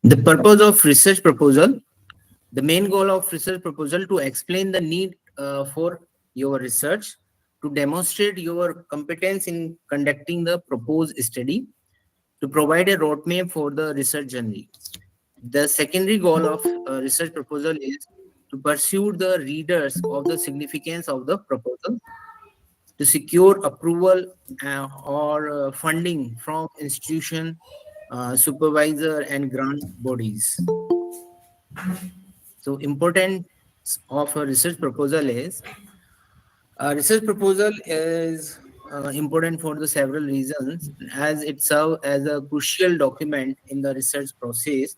The purpose of research proposal. The main goal of research proposal to explain the need for your research, to demonstrate your competence in conducting the proposed study, to provide a roadmap for the research journey. The secondary goal of research proposal is to pursue the readers of the significance of the proposal, to secure approval or funding from institution, supervisor, and grant bodies. So, importance of a research proposal is a research proposal is important for the several reasons, as it serves as a crucial document in the research process.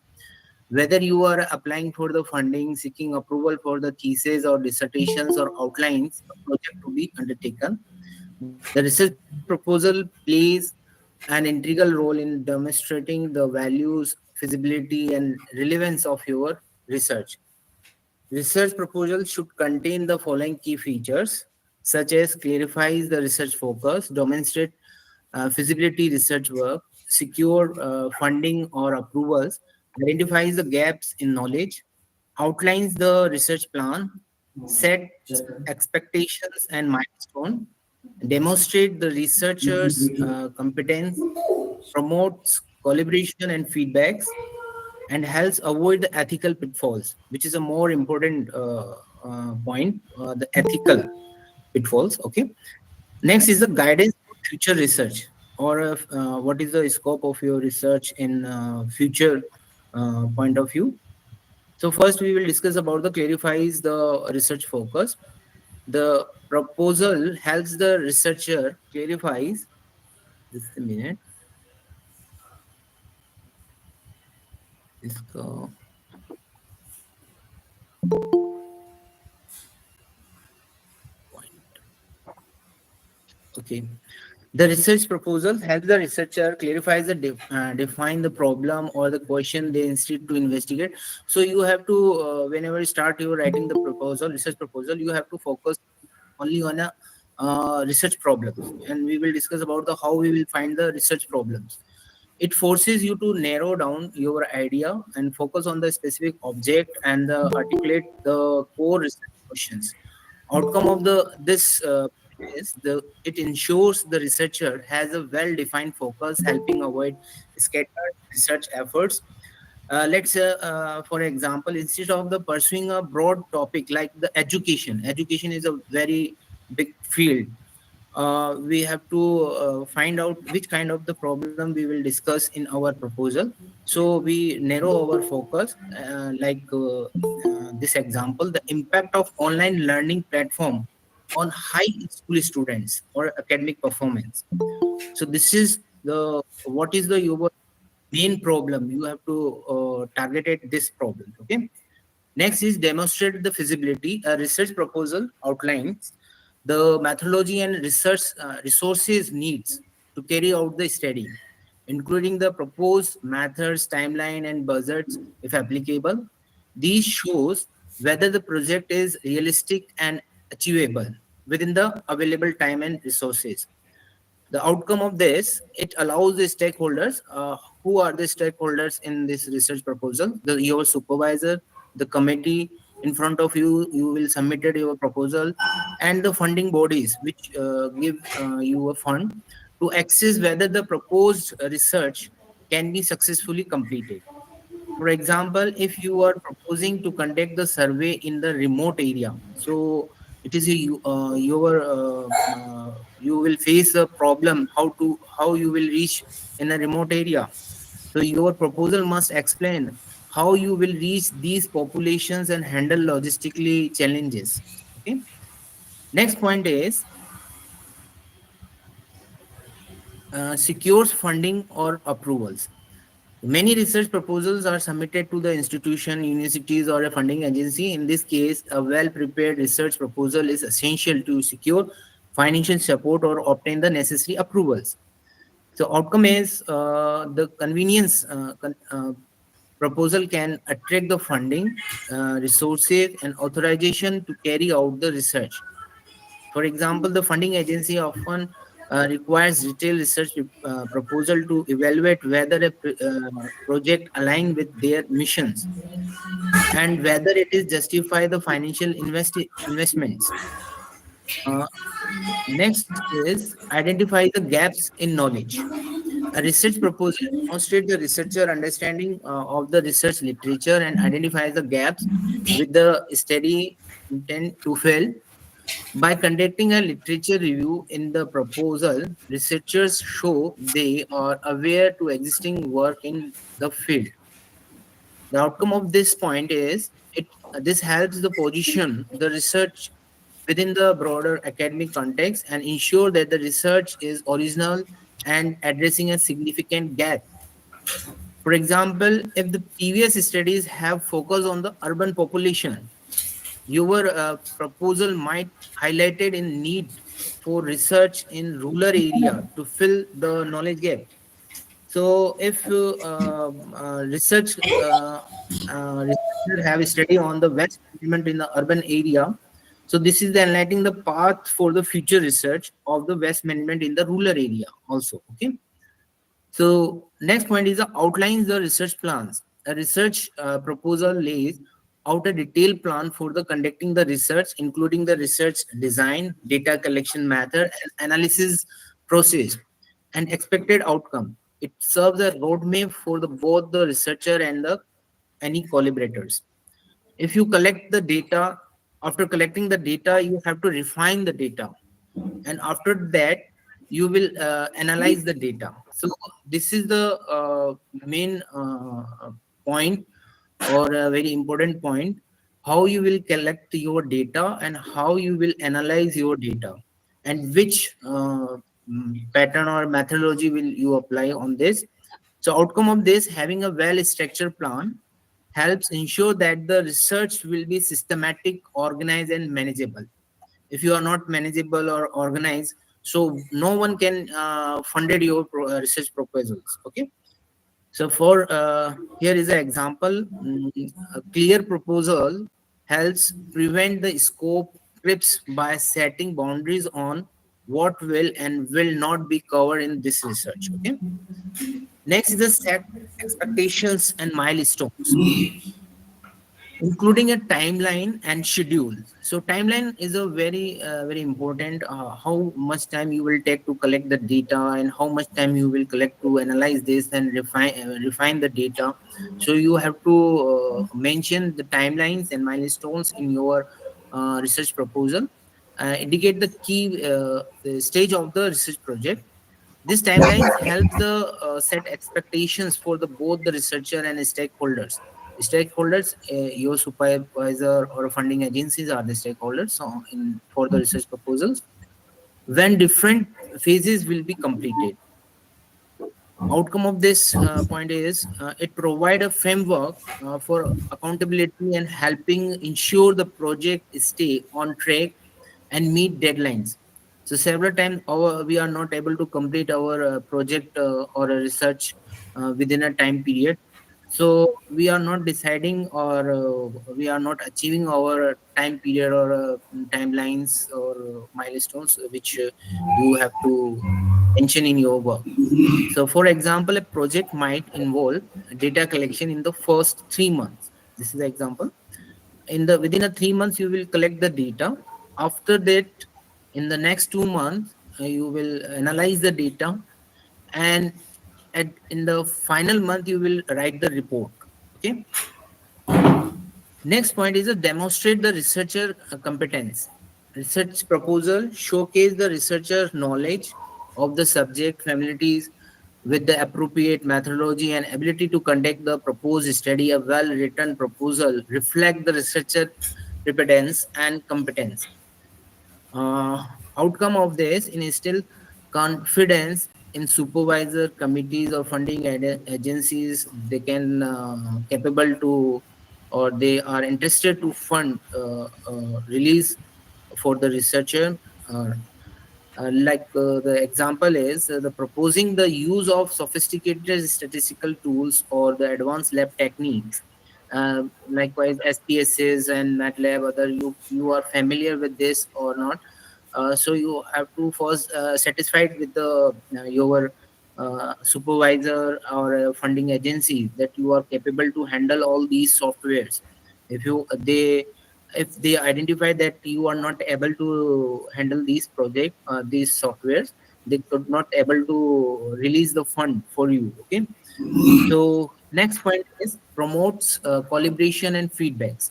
Whether you are applying for the funding, seeking approval for the thesis or dissertations or outlines a project to be undertaken, the research proposal plays an integral role in demonstrating the values, feasibility, and relevance of your research. Research proposal should contain the following key features, such as clarifies the research focus, demonstrate feasibility research work, secure funding or approvals, identifies the gaps in knowledge, outlines the research plan, sets expectations and milestone, demonstrate the researcher's competence, promotes collaboration and feedbacks, and helps avoid the ethical pitfalls, which is a more important point, the ethical pitfalls. Okay. Next is the guidance for future research, or what is the scope of your research in future point of view. So first we will discuss about the clarifies the research focus. The proposal helps the researcher clarifies, just a minute, इसको- okay. The research proposal helps the researcher clarifies the define the problem or the question they instead to investigate. So you have to whenever you start you writing the proposal, research proposal, you have to focus only on a research problems, and we will discuss about the how we will find the research problems. It forces you to narrow down your idea and focus on the specific object and articulate the core research questions. Outcome of the this is the it ensures the researcher has a well-defined focus, helping avoid scattered research efforts. Let's for example, instead of the pursuing a broad topic like the education is a very big field. We have to find out which kind of the problem we will discuss in our proposal. So we narrow our focus, this example, the impact of online learning platform on high school students or academic performance. So this is the what is the your main problem. You have to target at this problem. Okay. Next is demonstrate the feasibility. A research proposal outlines the methodology and research resources needs to carry out the study, including the proposed methods, timeline, and budgets, if applicable. These shows whether the project is realistic and achievable within the available time and resources. The outcome of this, it allows the stakeholders, who are the stakeholders in this research proposal, your supervisor, the committee in front of you, you will submitted your proposal, and the funding bodies which give you a fund to access whether the proposed research can be successfully completed. For example, if you are proposing to conduct the survey in the remote area, so it is you will face a problem how you will reach in a remote area. So your proposal must explain how you will reach these populations and handle logistically challenges. Okay. Next point is secures funding or approvals. Many research proposals are submitted to the institution, universities, or a funding agency. In this case, a well-prepared research proposal is essential to secure financial support or obtain the necessary approvals. So, outcome is the convenience proposal can attract the funding, resources, and authorization to carry out the research. For example, the funding agency often requires detailed research proposal to evaluate whether a project align with their missions and whether it is justify the financial investments. Uh, Next is identify the gaps in knowledge. A research proposal demonstrates the researcher understanding of the research literature and identifies the gaps with the study intent to fill. By conducting a literature review in the proposal, researchers show they are aware to existing work in the field. The outcome of this point is this helps the position the research within the broader academic context and ensure that the research is original and addressing a significant gap. For example, if the previous studies have focused on the urban population, your proposal might highlighted in need for research in rural area to fill the knowledge gap. So, if researcher have a study on the waste management in the urban area, so this is the enlightening the path for the future research of the waste management in the rural area also. Okay. So next point is the outlines the research plans. A research proposal lays out a detailed plan for the conducting the research, including the research design, data collection method, and analysis process, and expected outcome. It serves a roadmap for the both the researcher and the any collaborators. If you collect the data, after collecting the data, you have to refine the data, and after that you will analyze the data. So this is the main point, or a very important point, how you will collect your data and how you will analyze your data, and which pattern or methodology will you apply on this. So outcome of this, having a well structured plan helps ensure that the research will be systematic, organized, and manageable. If you are not manageable or organized, so no one can funded your research proposals. Okay. So for here is an example. A clear proposal helps prevent the scope creeps by setting boundaries on what will and will not be covered in this research. Okay. Next is the set expectations and milestones, including a timeline and schedule. So timeline is a very important, how much time you will take to collect the data and how much time you will collect to analyze this and refine the data. So you have to mention the timelines and milestones in your research proposal, indicate the stage of the research project. These timelines help the set expectations for the both the researcher and stakeholders. Stakeholders, your supervisor or funding agencies are the stakeholders. So, in for the research proposals, when different phases will be completed. Outcome of this point is it provide a framework for accountability and helping ensure the project stay on track and meet deadlines. So several times we are not able to complete our project or a research within a time period. So we are not deciding, or we are not achieving our time period or timelines or milestones which you have to mention in your work. So, for example, a project might involve data collection in the first 3 months. This is the example. In the within a 3 months, you will collect the data. After that, in the next 2 months, you will analyze the data, and in the final month, you will write the report. Okay. Next point is to demonstrate the researcher competence. Research proposal showcase the researcher knowledge of the subject, familiarities with the appropriate methodology, and ability to conduct the proposed study. A well-written proposal reflect the researcher competence and competence. Uh, Outcome of this instill confidence in supervisor committees or funding agencies. They can capable to, or they are interested to fund release for the researcher. The example is the proposing the use of sophisticated statistical tools or the advanced lab techniques. Likewise, SPSS and MATLAB, whether you are familiar with this or not. So you have to first satisfied with the your supervisor or funding agency that you are capable to handle all these softwares. If you they if they identify that you are not able to handle these project these softwares, they could not able to release the fund for you. Okay. So next point is promotes collaboration and feedbacks.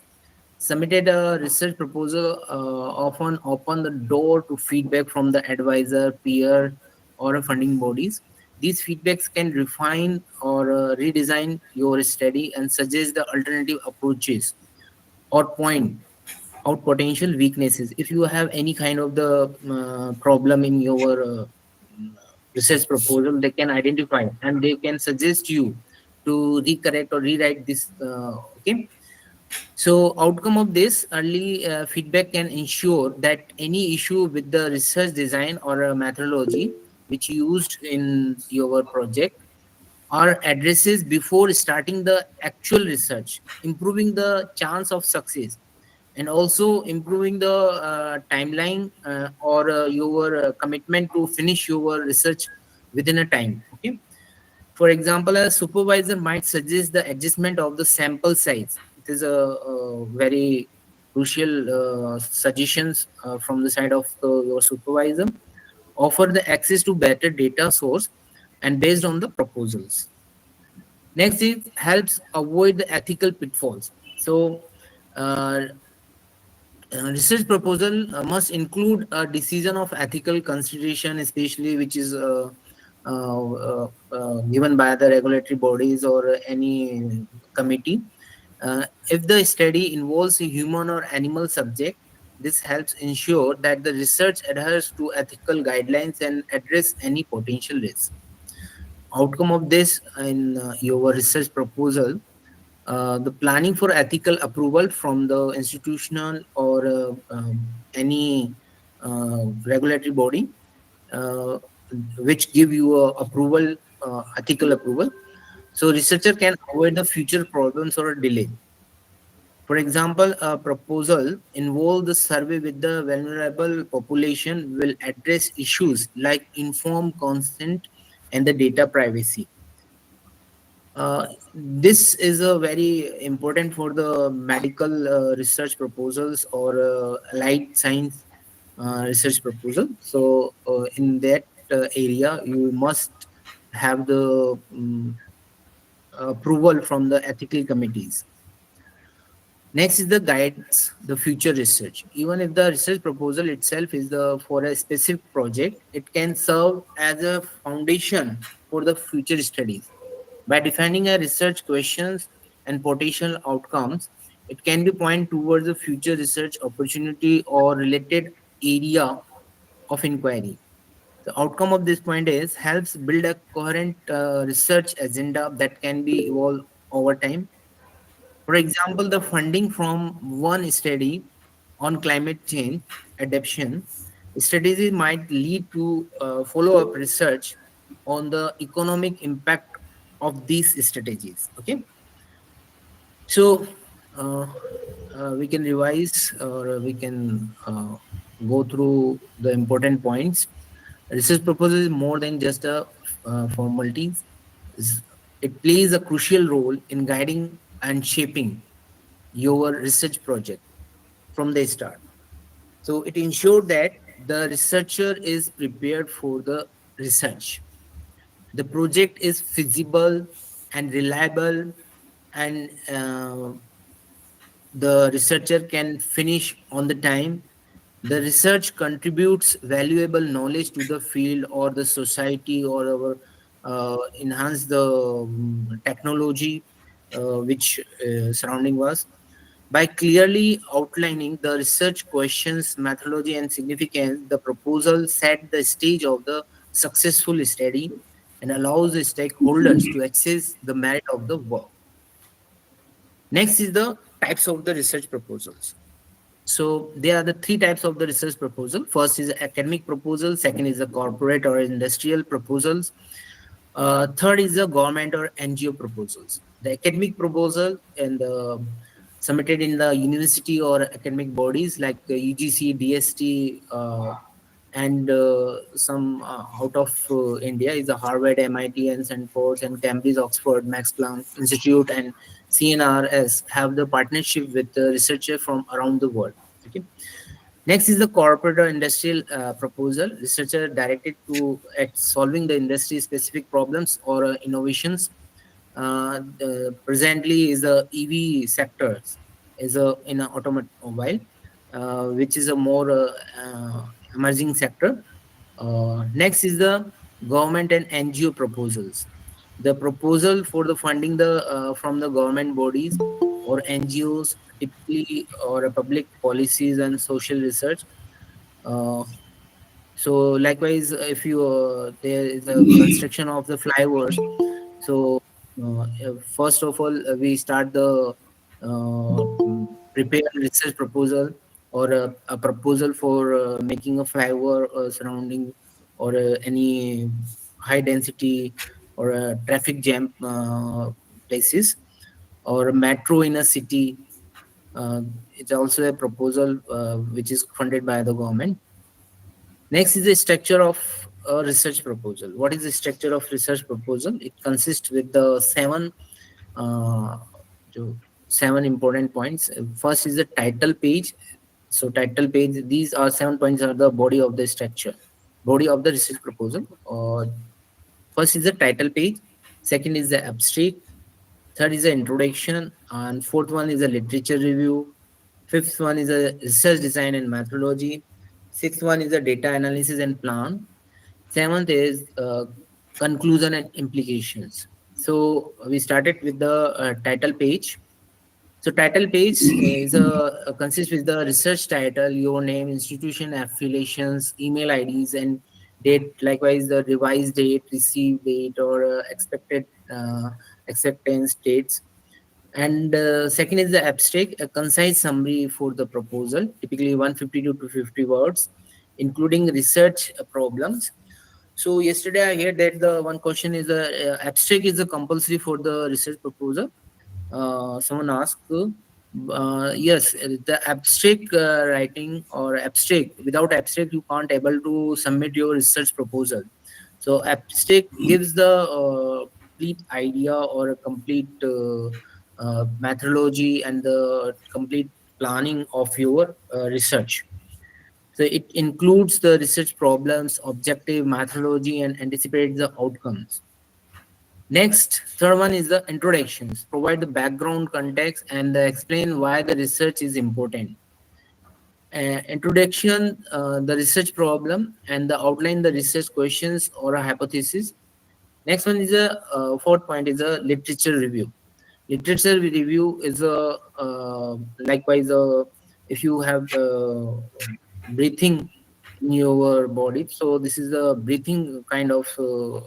Submitted a research proposal often open the door to feedback from the advisor, peer, or a funding bodies. These feedbacks can refine or redesign your study and suggest the alternative approaches or point out potential weaknesses. If you have any kind of the problem in your research proposal, they can identify and they can suggest you to recorrect or rewrite this. Okay. So outcome of this early feedback can ensure that any issue with the research design or a methodology which used in your project are addresses before starting the actual research, improving the chance of success and also improving the timeline or your commitment to finish your research within a time. Okay. For example, a supervisor might suggest the adjustment of the sample size. It is a very crucial suggestions from the side of your supervisor. Offer the access to better data source and based on the proposals. Next is helps avoid the ethical pitfalls. So uh, research proposal must include a decision of ethical consideration, especially which is given by the regulatory bodies or any committee. If the study involves a human or animal subject, this helps ensure that the research adheres to ethical guidelines and address any potential risk. Outcome of this in your research proposal, the planning for ethical approval from the institutional or any regulatory body uh, which give you a approval, ethical approval. So researcher can avoid the future problems or a delay. For example, a proposal involve the survey with the vulnerable population will address issues like informed consent and the data privacy. This is a very important for the medical research proposals or allied science research proposal. So in that area, you must have the approval from the ethical committees. Next is the guides the future research. Even if the research proposal itself is the for a specific project, it can serve as a foundation for the future studies. By defining a research questions and potential outcomes, it can be point towards a future research opportunity or related area of inquiry. The outcome of this point is helps build a coherent research agenda that can be evolved over time. For example, the funding from one study on climate change adaptation strategy might lead to follow-up research on the economic impact of these strategies. Okay, so uh, we can revise or we can go through the important points. Research proposal is more than just a formalities. Is- It plays a crucial role in guiding and shaping your research project from the start. So it ensures that the researcher is prepared for the research. The project is feasible and reliable, and the researcher can finish on the time. The research contributes valuable knowledge to the field or the society or our enhance the technology which surrounding us. By clearly outlining the research questions, methodology, and significance, the proposal set the stage of the successful study and allows the stakeholders to access the merit of the work. Next is the types of the research proposals. So there are the three types of the research proposal. First is academic proposal. Second is the corporate or industrial proposals. Third is the government or NGO proposals. The academic proposal and submitted in the university or academic bodies like UGC, DST. and some out of India is the Harvard, MIT, and Stanford, and Cambridge, Oxford, Max Planck Institute, and CNRS have the partnership with the researchers from around the world. Okay. Next is the corporate or industrial proposal. Researcher directed to at solving the industry specific problems or innovations. Presently is the EV sectors is a in an automobile, which is a more emerging sector. Next is the government and NGO proposals. The proposal for the funding the from the government bodies or NGOs, typically or public policies and social research. Uh, so likewise, if you there is a construction of the flyovers, so first of all, we start the prepare research proposal or a proposal for making a flyover surrounding or any high density or traffic jam places or a metro in a city. Uh, it's also a proposal which is funded by the government. Next is the structure of a research proposal. What is the structure of research proposal? It consists with the uh, to seven important points. First is the title page. So title page. These are 7 points are the body of the structure, body of the research proposal. First is the title page. Second is the abstract. Third is the introduction, and fourth one is a literature review. Fifth one is a research design and methodology. Sixth one is a data analysis and plan. Seventh is conclusion and implications. So we started with the title page. So title page is a consists with the research title, your name, institution affiliations, email IDs, and date. Likewise, the revised date, received date, or expected acceptance dates. And second is the abstract, a concise summary for the proposal, typically 150 to 250 words, including research problems. So yesterday I heard that the one question is the abstract is a compulsory for the research proposal. Someone asked, yes, the abstract writing or abstract. Without abstract, you can't able to submit your research proposal. So abstract gives the complete idea or a complete methodology and the complete planning of your research. So it includes the research problems, objective methodology, and anticipates the outcomes. Next, third one is the introductions. Provide the background context and explain why the research is important. Introduction, the research problem, and the outline the research questions or a hypothesis. Next one is a fourth point is a literature review. Literature review is a likewise if you have breathing in your body. So this is a breathing kind of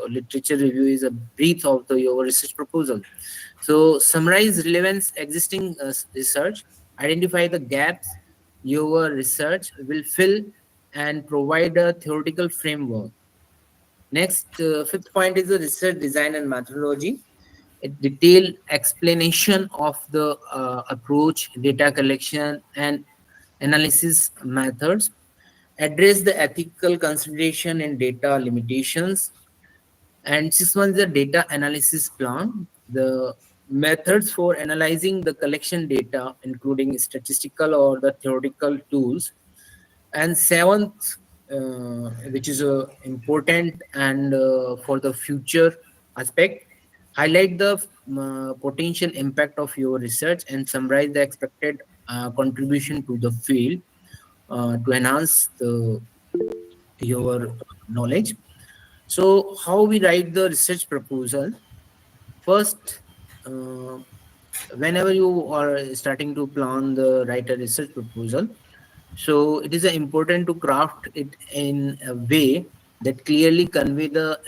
literature review is a brief of the your research proposal. So summarize relevance existing research, identify the gaps your research will fill, and provide a theoretical framework. Next, fifth point is the research design and methodology. A detailed explanation of the approach, data collection, and analysis methods. Address the ethical consideration and data limitations. And sixth one is the data analysis plan. The methods for analyzing the collection data, including statistical or the theoretical tools. And seventh, which is important and for the future aspect, highlight the potential impact of your research and summarize the expected contribution to the field to enhance your knowledge. So how we write the research proposal? First, uh, whenever you are starting to plan the write a research proposal, so it is important to craft it in a way that clearly convey the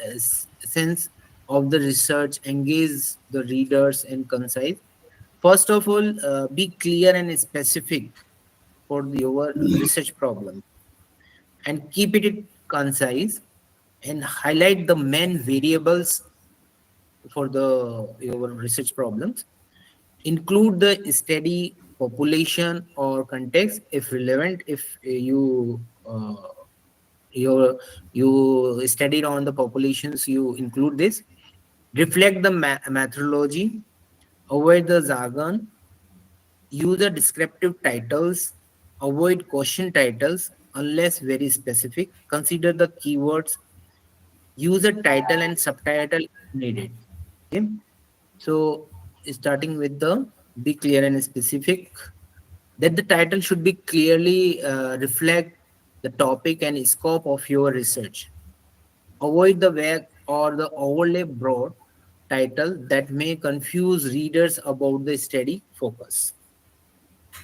sense of the research, engage the readers, and concise. First of all, be clear and specific for your research problem, and keep it concise, and highlight the main variables for the your research problems. Include the study population or context if relevant. If you you studied on the populations, you include this. Reflect the methodology, avoid the jargon, use a descriptive titles, avoid question titles unless very specific, consider the keywords, use a title and subtitle if needed. Okay, so starting with the be clear and specific, that the title should be clearly reflect the topic and scope of your research. Avoid the vague or the overly broad title that may confuse readers about the study focus.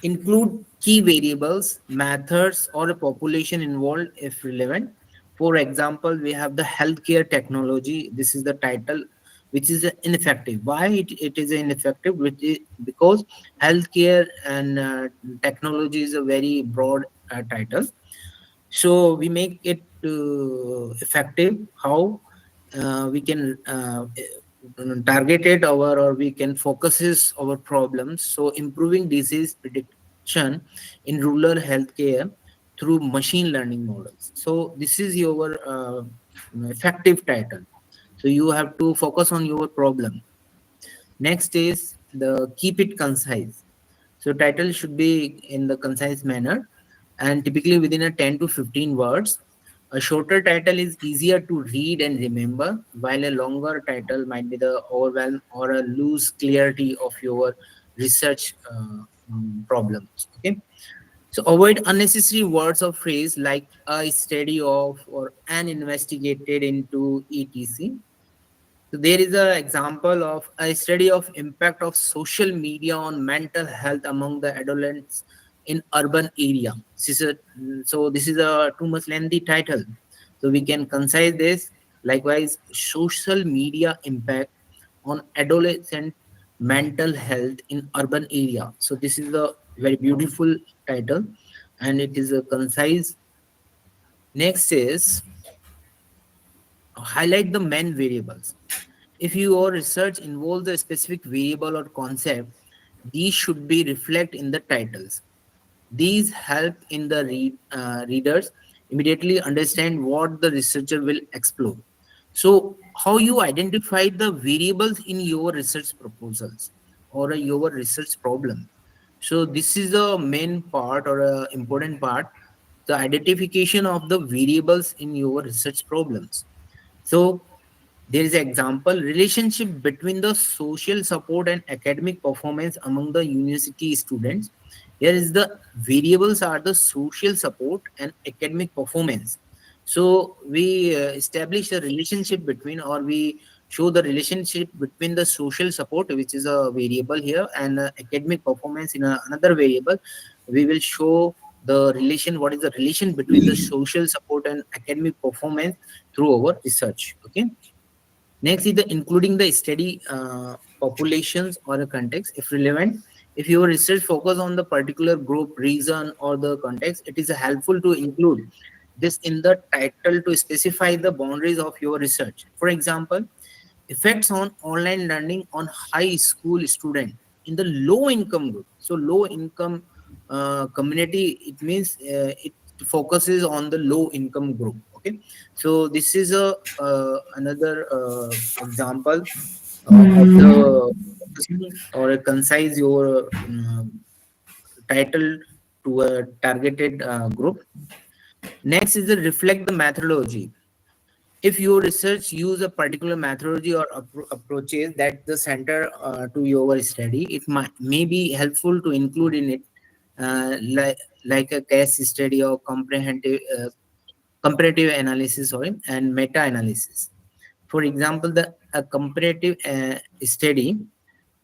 Include key variables, methods, or a population involved if relevant. For example, we have the healthcare technology. This is the title, which is ineffective. Why it is ineffective? Because healthcare and technology is a very broad title. So we make it effective. How we can target it our, or we can focuses our problems. So improving disease prediction in rural healthcare through machine learning models. So this is your effective title. So you have to focus on your problem. Next is the keep it concise. So title should be in the concise manner and typically within a 10 to 15 words. A shorter title is easier to read and remember, while a longer title might be the overwhelm or a loose clarity of your research problems. Okay. So avoid unnecessary words or phrase like a study of or an investigated into etc. So there is an example of a study of impact of social media on mental health among the adolescents in urban area. This is a too much lengthy title. So we can concise this. Likewise, social media impact on adolescent mental health in urban area. So this is a very beautiful title, and it is a concise. Next is highlight the main variables. If your research involves a specific variable or concept, these should be reflected in the titles. These help in the readers immediately understand what the researcher will explore. So, how you identify the variables in your research proposals or your research problem. So, this is the main part or a important part, the identification of the variables in your research problems. So, there is an example relationship between the social support and academic performance among the university students. Here is the variables are the social support and academic performance. So we establish a relationship between, or we show the relationship between the social support, which is a variable here, and academic performance in another variable. We will show the relation. What is the relation between the social support and academic performance through our research? Okay. Next is the including the study populations or the context if relevant. If your research focus on the particular group, region, or the context, it is helpful to include this in the title to specify the boundaries of your research. For example, effects on online learning on high school student in the low income group. So low income community, it means it focuses on the low income group. Okay, so this is a another example of the focusing or a concise your title to a targeted group. Next is the reflect the methodology. If your research use a particular methodology or approaches that the center to your study, it might may be helpful to include in it like a case study or comparative analysis or and meta analysis. For example, the a comparative study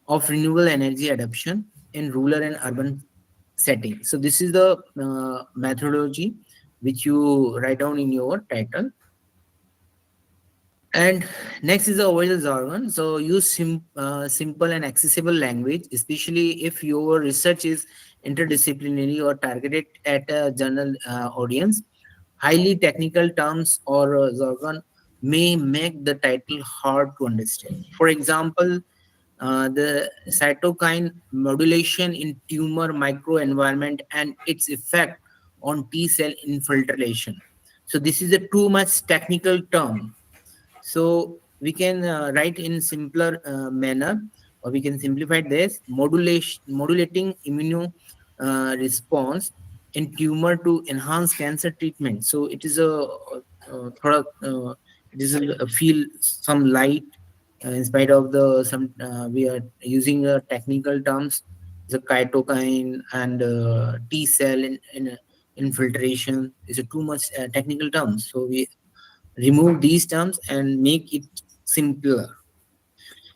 of renewable energy adoption in rural and urban settings. So this is the methodology which you write down in your title. And next is the avoidance jargon. So use simple and accessible language, especially if your research is interdisciplinary or targeted at a general audience. Highly technical terms or jargon may make the title hard to understand. For example, the cytokine modulation in tumor microenvironment and its effect on T cell infiltration. So this is a too much technical term. So we can write in simpler manner, or we can simplify this: modulating immune response in tumor to enhance cancer treatment. So it is product, it is a feel some light in spite of the some we are using technical terms, the cytokine and T cell in infiltration is a too much technical terms. So we remove these terms and make it simpler.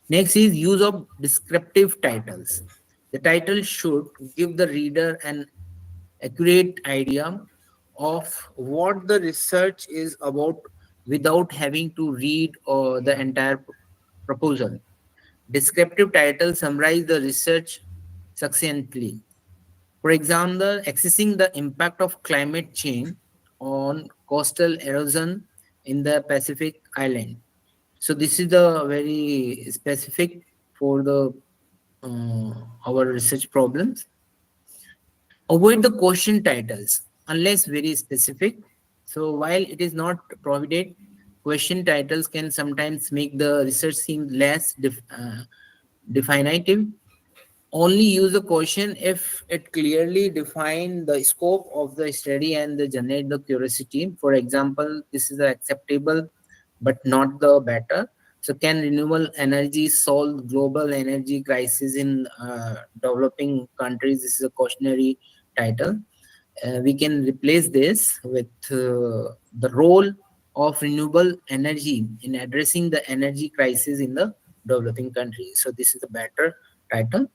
Next is use of descriptive titles. The title should give the reader an accurate idea of what the research is about without having to read the entire proposal. Descriptive titles summarize the research succinctly. For example, assessing the impact of climate change on coastal erosion in the Pacific Island. So this is the very specific for the our research problems. Avoid the question titles unless very specific. So while it is not prohibited, question titles can sometimes make the research seem less definitive. Only use the question if it clearly define the scope of the study and generate the curiosity. For example, this is acceptable but not the better. So can renewable energy solve global energy crisis in developing countries? This is a cautionary title. We can replace this with the role of renewable energy in addressing the energy crisis in the developing countries. So this is a better title.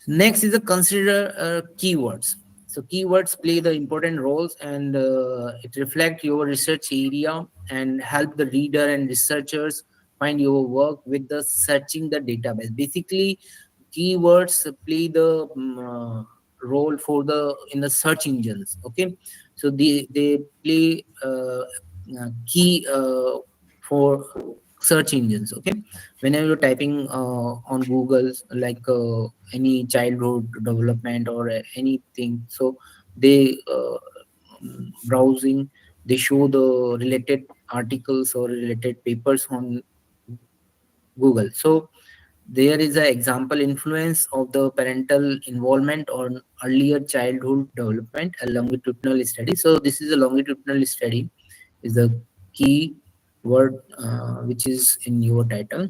Next is the consider keywords. So keywords play the important roles, and it reflect your research area and help the reader and researchers find your work with the searching the database. Basically, keywords play the role for the in the search engines. Okay, so they play key for search engines. Okay, whenever you're typing on Google, like any childhood development or anything, so they browsing, they show the related articles or related papers on Google. So there is an example influence of the parental involvement on earlier childhood development, a longitudinal study. So this is a longitudinal study, is the key word which is in your title.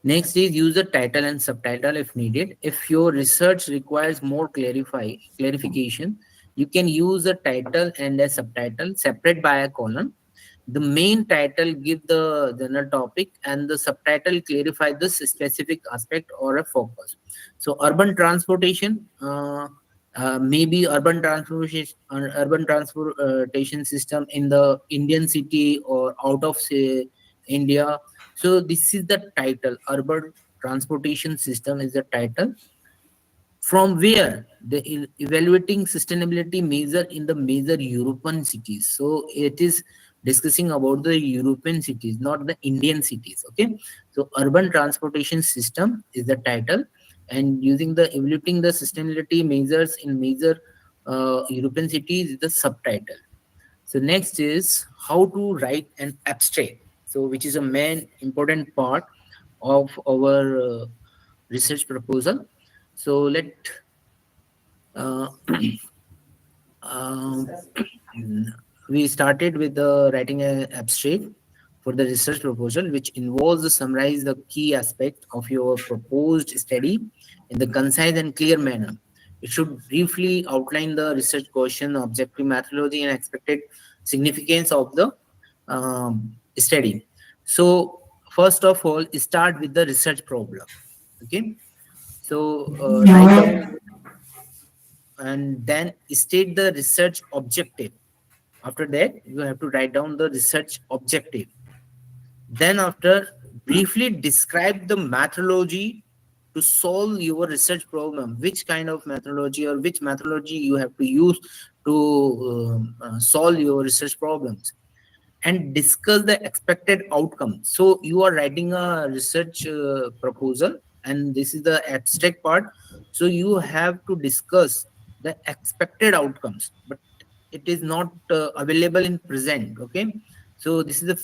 Next is use the title and subtitle if needed. If your research requires more clarification, you can use a title and a subtitle separate by a column. The main title give the general topic and the subtitle clarify this specific aspect or a focus. So urban transportation, maybe urban transportation system in the Indian city or out of say India. So this is the title. Urban transportation system is the title. From where the evaluating sustainability measure in the major European cities. So it is discussing about the European cities, not the Indian cities. Okay, so urban transportation system is the title, and using the evaluating the sustainability measures in major European cities is the subtitle. So next is how to write an abstract. So which is a main important part of our research proposal. So let uh, um, we started with the writing an abstract for the research proposal, which involves to summarize the key aspect of your proposed study in the concise and clear manner. It should briefly outline the research question, objective methodology, and expected significance of the study. So, first of all, start with the research problem. Okay, so write Yeah. down and then state the research objective. After that, you have to write down the research objective. Then, after, briefly describe the methodology to solve your research problem. Which kind of methodology or which methodology you have to use to solve your research problems, and discuss the expected outcome. So you are writing a research proposal, and this is the abstract part. So you have to discuss the expected outcomes. But it is not available in present. Okay, so this is the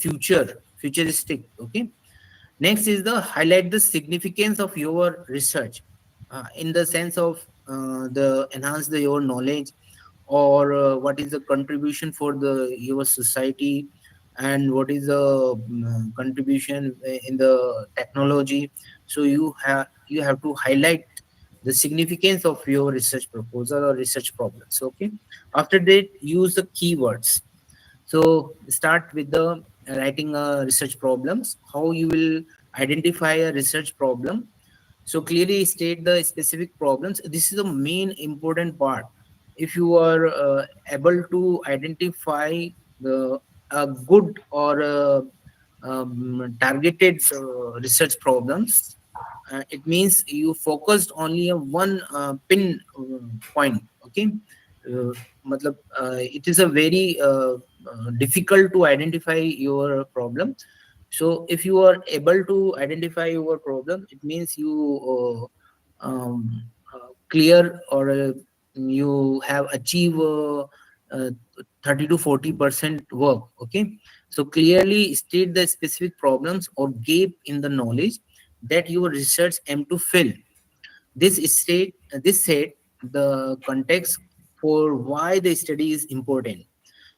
futuristic. Okay, next is the highlight the significance of your research, in the sense of the enhance your knowledge, or what is the contribution for the your society, and what is the contribution in the technology. So you have to highlight the significance of your research proposal or research problems. Okay, after that, use the keywords. So start with the writing research problems. How you will identify a research problem. So clearly state the specific problems. This is the main important part. If you are able to identify the a good or targeted research problems, it means you focused only on one pin point. Okay, uh, it is a very difficult to identify your problem. So if you are able to identify your problem, it means you clear, or you have achieved uh, 30 to 40% work. Okay, so clearly state the specific problems or gap in the knowledge that your research aim to fill. This set the context for why the study is important.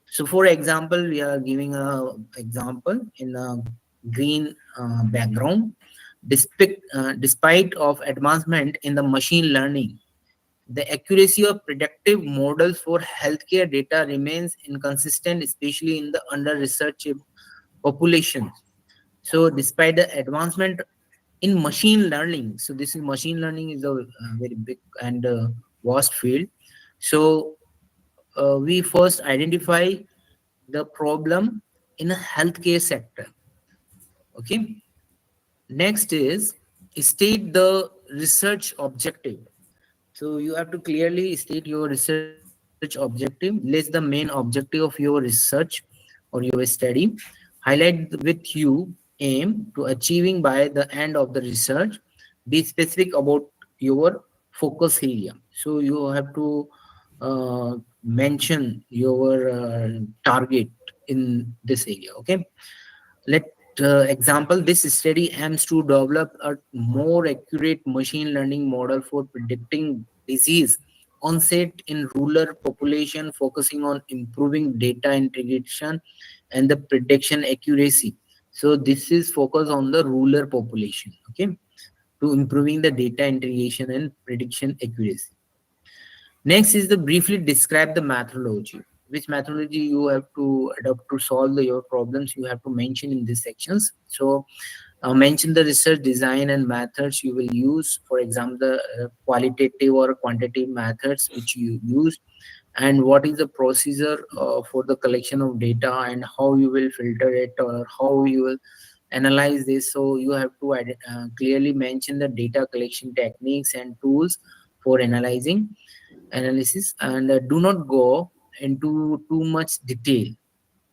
So for example, we are giving a example in a green background. Despite of advancement in the machine learning, the accuracy of predictive models for healthcare data remains inconsistent, especially in the under-researched populations. So despite the advancement in machine learning, so this is machine learning is a very big and vast field. So we first identify the problem in a healthcare sector. Okay, next is state the research objective. So you have to clearly state your research objective, list the main objective of your research or your study, highlight with you aim to achieving by the end of the research, be specific about your focus area. So you have to mention your target in this area. Okay, let example, this study aims to develop a more accurate machine learning model for predicting disease onset in rural population, focusing on improving data integration and the prediction accuracy. So this is focus on the rural population. Okay, to improving the data integration and prediction accuracy. Next is the briefly describe the methodology. Which methodology you have to adopt to solve your problems, you have to mention in these sections. So mention the research design and methods you will use. For example, the qualitative or quantitative methods which you use, and what is the procedure for the collection of data, and how you will filter it, or how you will analyze this. So you have to clearly mention the data collection techniques and tools for analysis, and do not go into too much detail.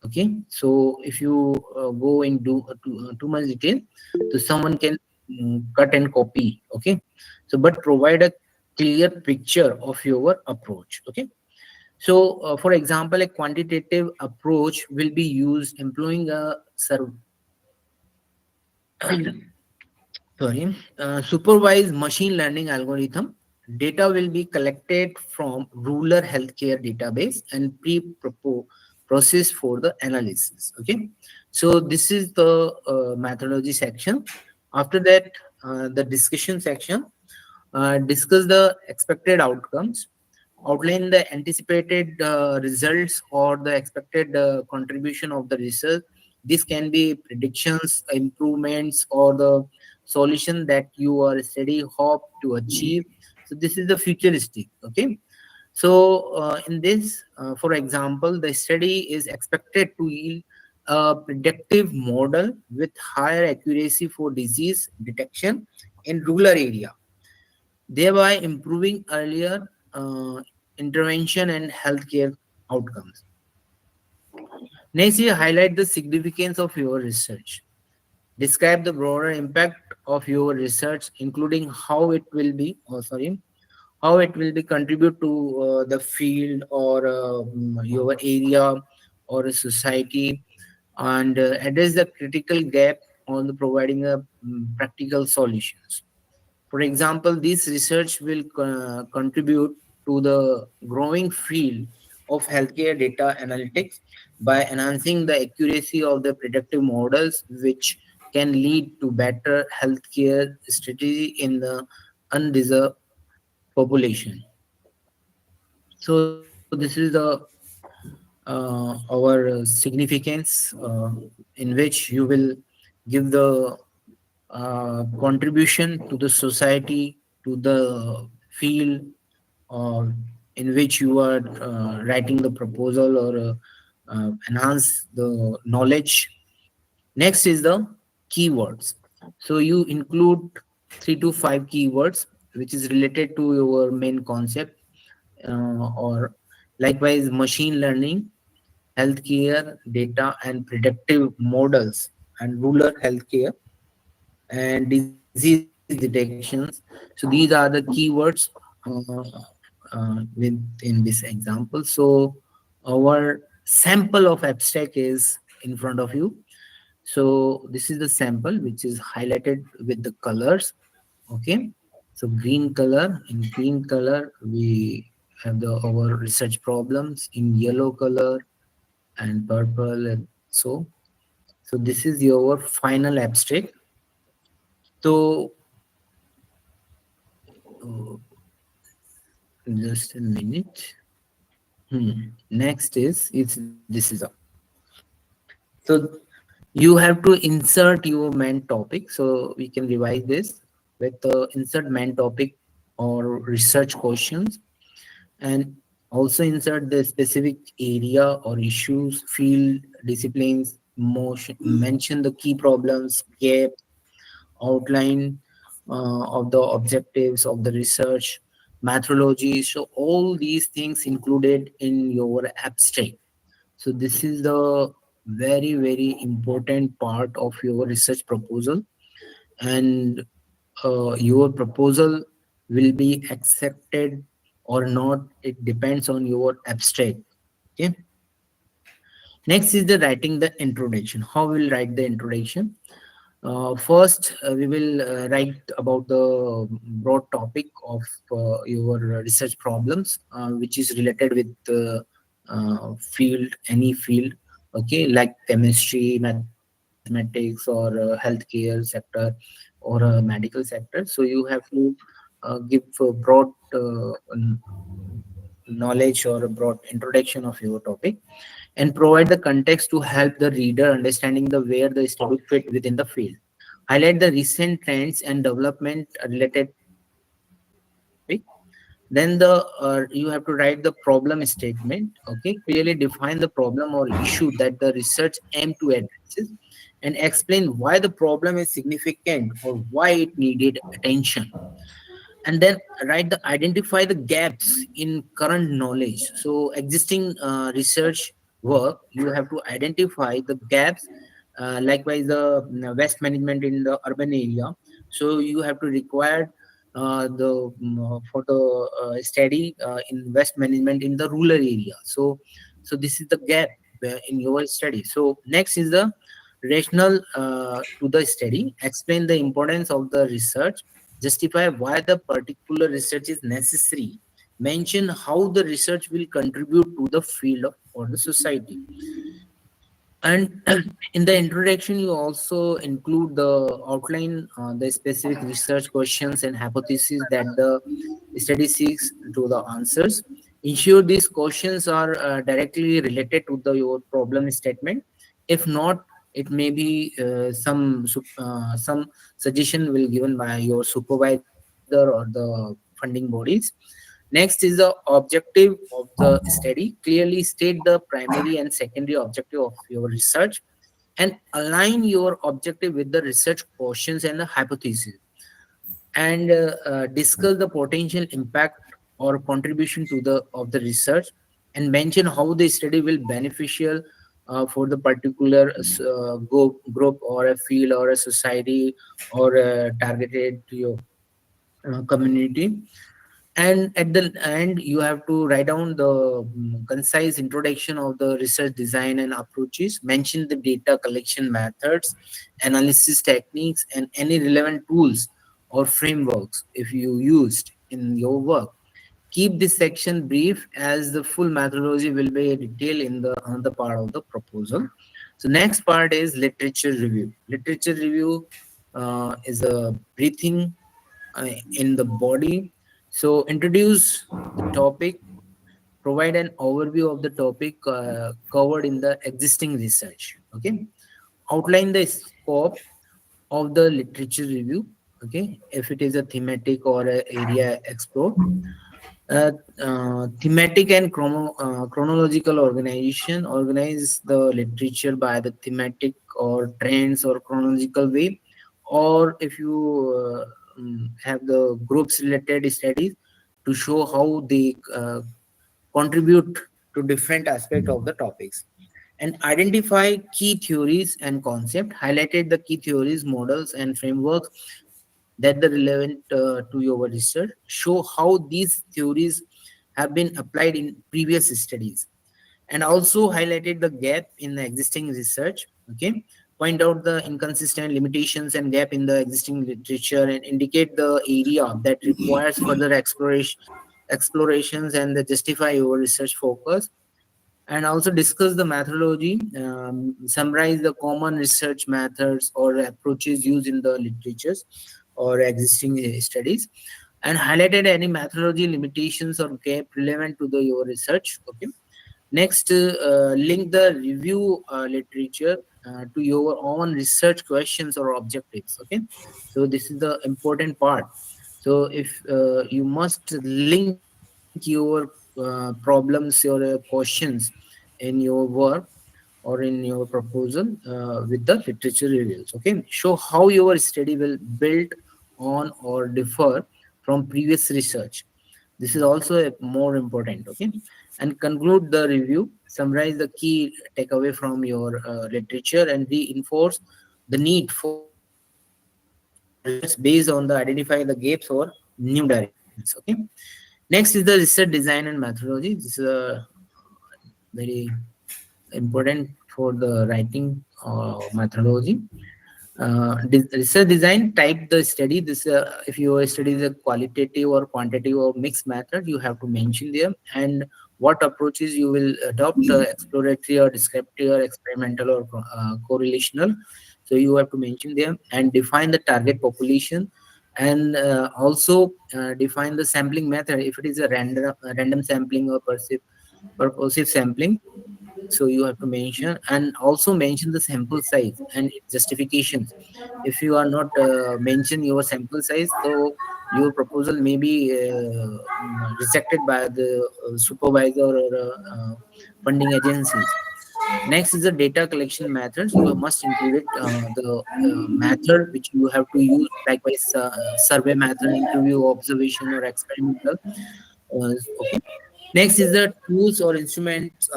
Okay, so if you go into too much detail, so someone can cut and copy. Okay, so but provide a clear picture of your approach. Okay, so for example, a quantitative approach will be used employing a sorry, supervised machine learning algorithm. Data will be collected from rural healthcare database and processed for the analysis. Okay, so this is the methodology section. After that, the discussion section. Discuss the expected outcomes, outline the anticipated results or the expected contribution of the research. This can be predictions, improvements, or the solution that you are study hope to achieve. So this is the futuristic. Okay, so in this, for example, the study is expected to yield a predictive model with higher accuracy for disease detection in rural area, thereby improving earlier intervention and healthcare outcomes. Next, you highlight the significance of your research. Describe the broader impact of your research, including how it will be, oh, sorry, how it will be contribute to the field or your area or a society, and address the critical gap on the providing a practical solutions. For example, this research will contribute to the growing field of healthcare data analytics by enhancing the accuracy of the predictive models, which can lead to better healthcare strategy in the undeserved population. So this is the our significance in which you will give the contribution to the society, to the field, or in which you are writing the proposal or enhance the knowledge. Next is the keywords. So you include 3 to 5 keywords which is related to your main concept, or likewise machine learning, healthcare data and predictive models, and rural healthcare and disease detections. So these are the keywords uh, within this example. So our sample of abstract is in front of you. So this is the sample which is highlighted with the colors. Okay. So green color, in green color we have the our research problems, in yellow color and purple, and so this is your final abstract. So uh, just a minute. Next is it's this is a so you have to insert your main topic. So we can revise this with insert main topic or research questions, and also insert the specific area or issues, field, disciplines, motion, mention the key problems, gap, outline of the objectives of the research, methodology. So all these things included in your abstract. So this is the very very important part of your research proposal, and your proposal will be accepted or not. It depends on your abstract. Okay. Next is the writing the introduction. How we'll write the introduction? First, we will write about the broad topic of your research problems, which is related with field, any field, okay, like chemistry, mathematics, or healthcare sector, or medical sector. So you have to give a broad knowledge or a broad introduction of your topic, and provide the context to help the reader understanding the where the study fit within the field. Highlight the recent trends and development related to the topic. Then you have to write the problem statement. Okay, clearly define the problem or issue that the research aim to address, and explain why the problem is significant or why it needed attention. And then write the identify the gaps in current knowledge. So existing research work, you have to identify the gaps. Likewise the waste management in the urban area, so you have to require the for the study in waste management in the rural area. So this is the gap in your study. So next is the rational to the study. Explain the importance of the research, justify why the particular research is necessary, mention how the research will contribute to the field of, or the society. And in the introduction, you also include the outline, the specific research questions and hypotheses that the study seeks to the answers. Ensure these questions are directly related to the your problem statement. If not, it may be some suggestion will given by your supervisor or the funding bodies. Next is the objective of the study. Clearly state the primary and secondary objective of your research, and align your objective with the research questions and the hypothesis, and discuss the potential impact or contribution to the of the research, and mention how the study will beneficial for the particular group or a field or a society or targeted to your community. And at the end you have to write down the concise introduction of the research design and approaches, mention the data collection methods, analysis techniques, and any relevant tools or frameworks if you used in your work. Keep this section brief as the full methodology will be detailed in the another part of the proposal. So next part is literature review. Literature review is a breathing in the body. So introduce the topic, provide an overview of the topic covered in the existing research. Okay, outline the scope of the literature review. Okay, if it is a thematic or a area explored, uh, thematic and chronological organization, organize the literature by the thematic or trends or chronological way. Or if you have the groups related studies to show how they contribute to different aspects of the topics. And identify key theories and concept, highlighted the key theories, models, and frameworks that the relevant to your research, show how these theories have been applied in previous studies, and also highlighted the gap in the existing research. Okay, point out the inconsistent limitations and gap in the existing literature, and indicate the area that requires further explorations and justify your research focus. And also discuss the methodology, summarize the common research methods or approaches used in the literatures or existing studies, and highlighted any methodology limitations or gap relevant to the your research. Okay, next link the review literature to your own research questions or objectives. Okay, so this is the important part. So if you must link your problems, your questions in your work or in your proposal with the literature reviews. Okay, show how your study will build on or differ from previous research. This is also a more important. Okay, and conclude the review, summarize the key takeaway from your literature, and reinforce the need for research based on the identify the gaps or new directions. Okay, next is the research design and methodology. This is a very important for the writing methodology. Research design type the study. This if your study is a qualitative or quantitative or mixed method, you have to mention there, and what approaches you will adopt, exploratory or descriptive or experimental or correlational. So you have to mention them and define the target population, and also define the sampling method. If it is a random sampling or purposive sampling, so you have to mention, and also mention the sample size and its justifications. If you are not mention your sample size, so your proposal may be rejected by the supervisor or funding agencies. Next is the data collection methods. You must include the method which you have to use, likewise survey method, interview, observation, or experimental. Okay. Next is the tools or instruments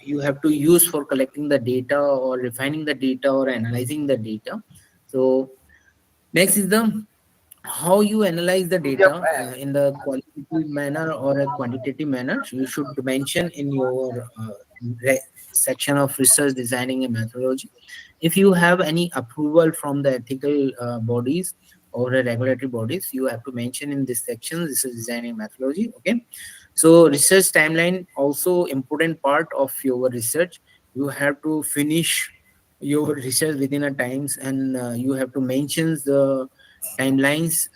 you have to use for collecting the data or refining the data or analyzing the data. So next is the how you analyze the data in the qualitative manner or a quantitative manner. You should mention in your section of research designing a methodology. If you have any approval from the ethical bodies or the regulatory bodies, you have to mention in this section research designing methodology. Okay, so research timeline also important part of your research. You have to finish your research within a times, and you have to mention the timelines,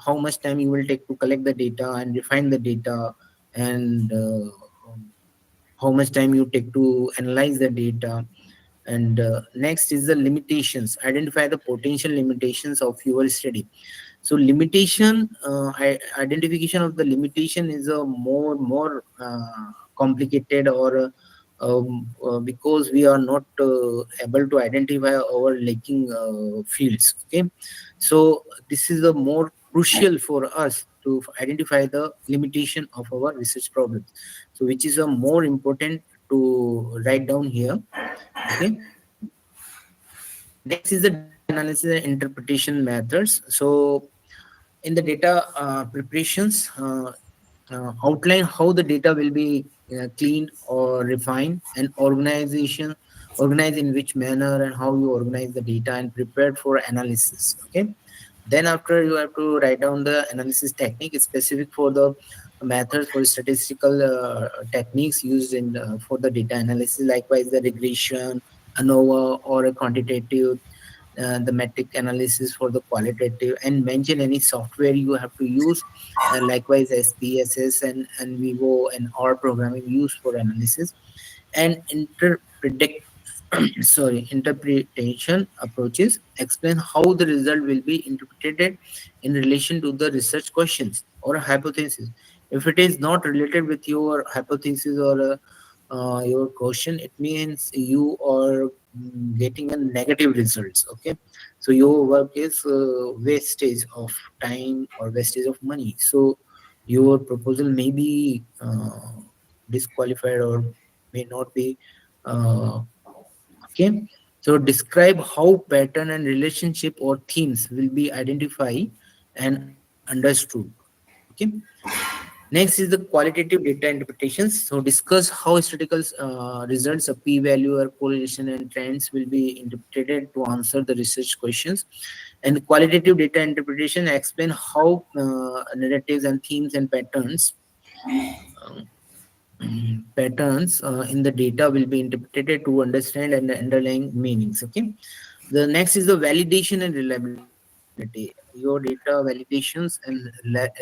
how much time you will take to collect the data and refine the data, and how much time you take to analyze the data. And next is the limitations. Identify the potential limitations of your study. So limitation, identification of the limitation is a more complicated, or because we are not able to identify our lacking fields. Okay, so this is a more crucial for us to identify the limitation of our research problems, so which is a more important to write down here. Okay, next is the data analysis and interpretation methods. So In the data preparations, outline how the data will be cleaned or refined, and organize in which manner and how you organize the data and prepared for analysis. Okay. Then after, you have to write down the analysis technique specific for the methods for statistical techniques used in for the data analysis. Likewise, the regression, ANOVA, or a quantitative, the metric analysis for the qualitative, and mention any software you have to use. Likewise, SPSS and Vivo and R programming used for analysis, and interpretation approaches. Explain how the result will be interpreted in relation to the research questions or a hypothesis. If it is not related with your hypothesis or your question, it means you are getting a negative results. Okay, so your work is wastage of time or wastage of money. So your proposal may be disqualified or may not be uh, okay. So describe how pattern and relationship or themes will be identified and understood. Okay. Next is the qualitative data interpretations. So discuss how statistical results of p-value or correlation and trends will be interpreted to answer the research questions. And the qualitative data interpretation explain how narratives and themes and um, patterns in the data will be interpreted to understand and the underlying meanings. Okay. The next is the validation and reliability. Your data validations and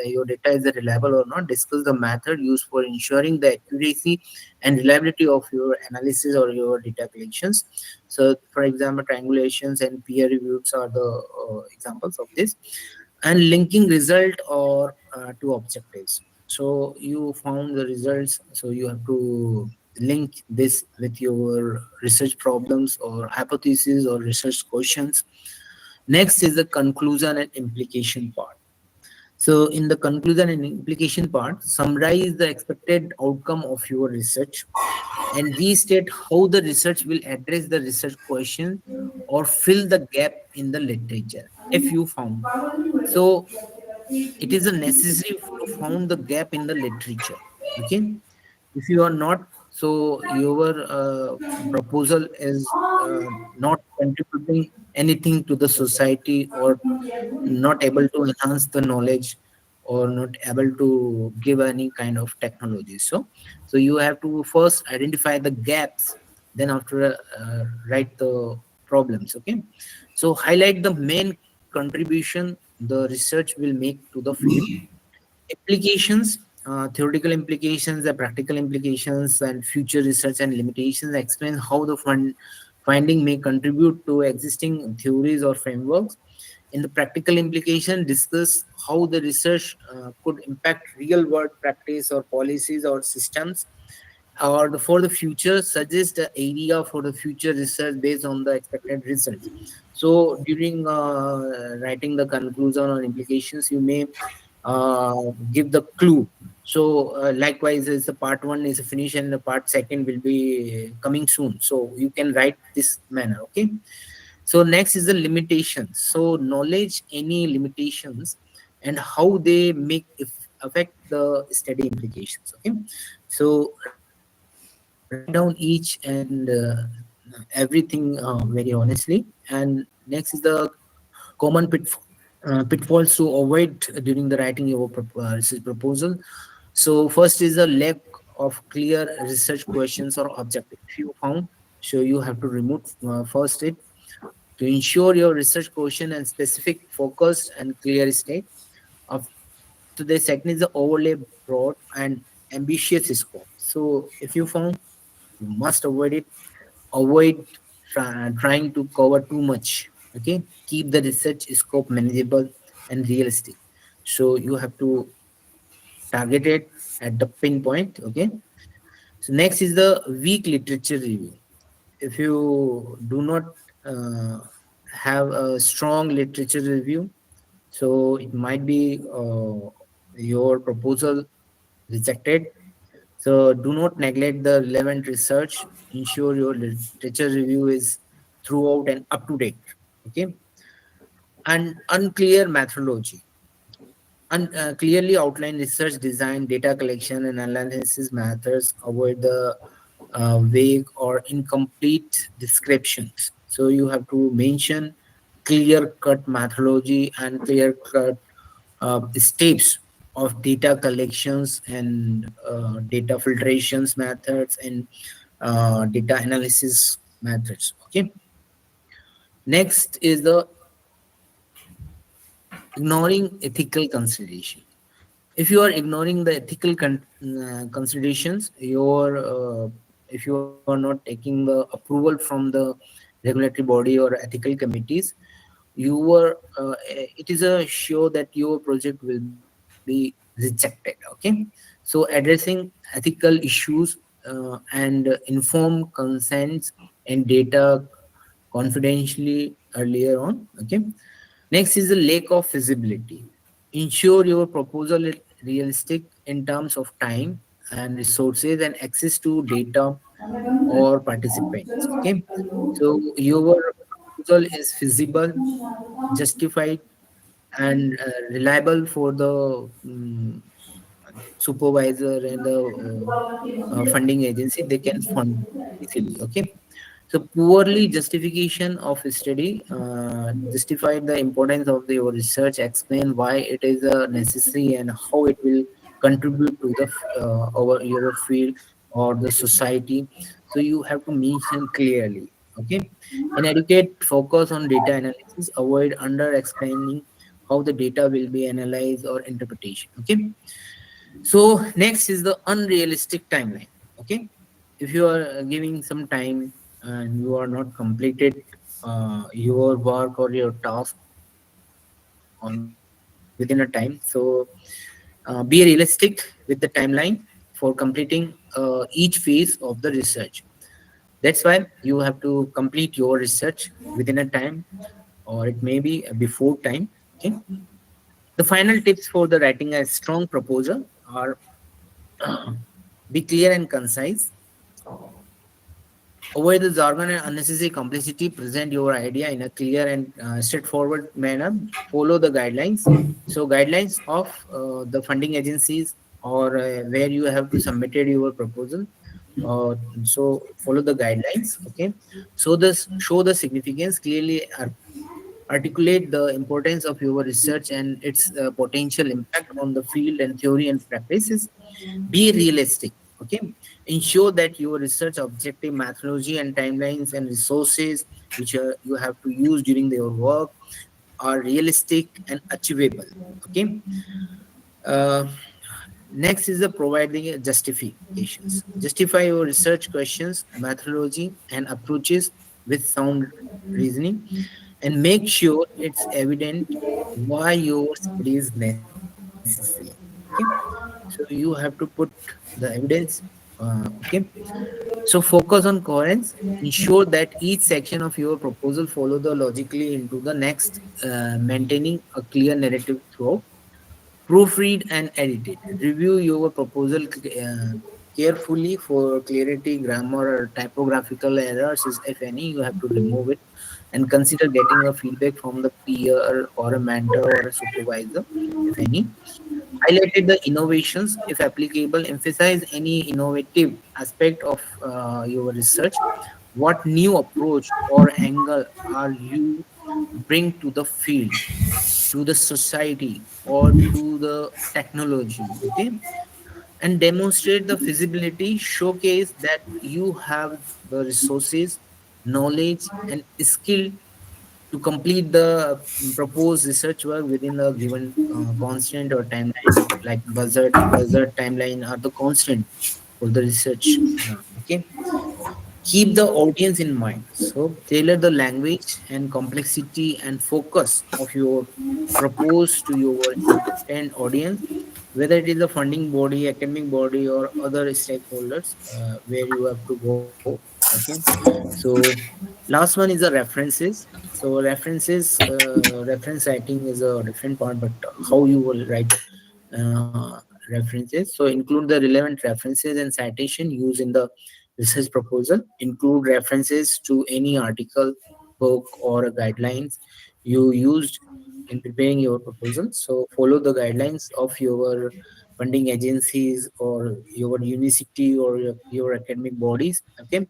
your data is it reliable or not. Discuss the method used for ensuring the accuracy and reliability of your analysis or your data collections. So, for example, triangulations and peer reviews are the examples of this. And linking result or to objectives. So you found the results, so you have to link this with your research problems or hypotheses or research questions. Next is the conclusion and implication part. So in the conclusion and implication part, summarize the expected outcome of your research and restate how the research will address the research question or fill the gap in the literature if you found. So it is a necessary to found the gap in the literature. Okay. If you are not, so your proposal is not contributing anything to the society or not able to enhance the knowledge or not able to give any kind of technology. So you have to first identify the gaps, then after write the problems. Okay. So highlight the main contribution the research will make to the field. Implications, theoretical implications, the practical implications, and future research and limitations. Explain how the finding may contribute to existing theories or frameworks. In the practical implication, discuss how the research could impact real world practice or policies or systems, or for the future, suggest the area for the future research based on the expected results. So during writing the conclusion or implications, you may uh, give the clue. So likewise, as the part one is finished and the part second will be coming soon, so you can write this manner. Okay. So next is the limitations. So knowledge any limitations and how they make if affect the study implications. Okay. So write down each and everything very honestly. And next is the common pitfalls to avoid during the writing your research proposal. So first is a lack of clear research questions or objective. If you found, so you have to remove first it to ensure your research question and specific, focused, and clear state. After the second is the overlay broad and ambitious scope. So if you found, you must avoid it. Avoid trying to cover too much. Okay, keep the research scope manageable and realistic. So you have to target it at the pinpoint. Okay. So next is the weak literature review. If you do not uh, have a strong literature review, so it might be your proposal rejected. So do not neglect the relevant research. Ensure your literature review is throughout and up to date. Okay. And unclear methodology. Clearly outline research design, data collection, and analysis methods. Avoid the vague or incomplete descriptions. So you have to mention clear cut methodology and clear cut steps of data collections and data filtrations methods and data analysis methods. Okay. Next is the ignoring ethical consideration. If you are ignoring the ethical considerations, if you are not taking the approval from the regulatory body or ethical committees, you were it is a show that your project will be rejected. Okay, so addressing ethical issues and informed consents and data confidentially earlier on. Okay. Next is the lack of feasibility. Ensure your proposal is realistic in terms of time and resources and access to data or participants. Okay, so your proposal is feasible, justified, and reliable for the supervisor and the funding agency. They can fund easily. Okay, so poorly justification of study, justify the importance of your research, explain why it is necessary and how it will contribute to the our your field or the society. So you have to mention clearly. Okay, in educate, focus on data analysis. Avoid under explaining how the data will be analyzed or interpretation. Okay, so next is the unrealistic timeline. Okay, if you are giving some time and you are not completed your work or your task on within a time, so be realistic with the timeline for completing each phase of the research. That's why you have to complete your research within a time, or it may be before time. Okay. The final tips for the writing a strong proposal are be clear and concise. Avoid the jargon and unnecessary complexity. Present your idea in a clear and straightforward manner. Follow the guidelines. So, guidelines of the funding agencies or where you have to submitted your proposal. So, follow the guidelines. Okay. So, this show the significance clearly. Articulate the importance of your research and its potential impact on the field and theory and practices. Be realistic. Okay, ensure that your research objective, methodology, and timelines and resources which you have to use during your work are realistic and achievable. Okay. uh, Next is the providing justifications. Justify your research questions, methodology, and approaches with sound reasoning, and make sure it's evident why your study is necessary. Okay, so you have to put the evidence. Okay, so focus on coherence. Ensure that each section of your proposal follow the logically into the next, maintaining a clear narrative throughout. Proofread and edit it. Review your proposal carefully for clarity, grammar, or typographical errors, if any, you have to remove it. And consider getting a feedback from the peer or a mentor or a supervisor, if any. Highlighted the innovations, if applicable. Emphasize any innovative aspect of your research. What new approach or angle are you bring to the field, to the society, or to the technology. Okay, and demonstrate the feasibility. Showcase that you have the resources, knowledge, and skill to complete the proposed research work within the given constant or timeline, like budget timeline are the constant for the research. Okay, keep the audience in mind. So tailor the language and complexity and focus of your propose to your intent audience, whether it is a funding body, academic body, or other stakeholders where you have to go. Okay, so last one is the references. So reference writing is a different part, but how you will write references. So include the relevant references and citation used in the research proposal. Include references to any article, book, or guidelines you used in preparing your proposal. So follow the guidelines of your funding agencies or your university or your academic bodies. Okay,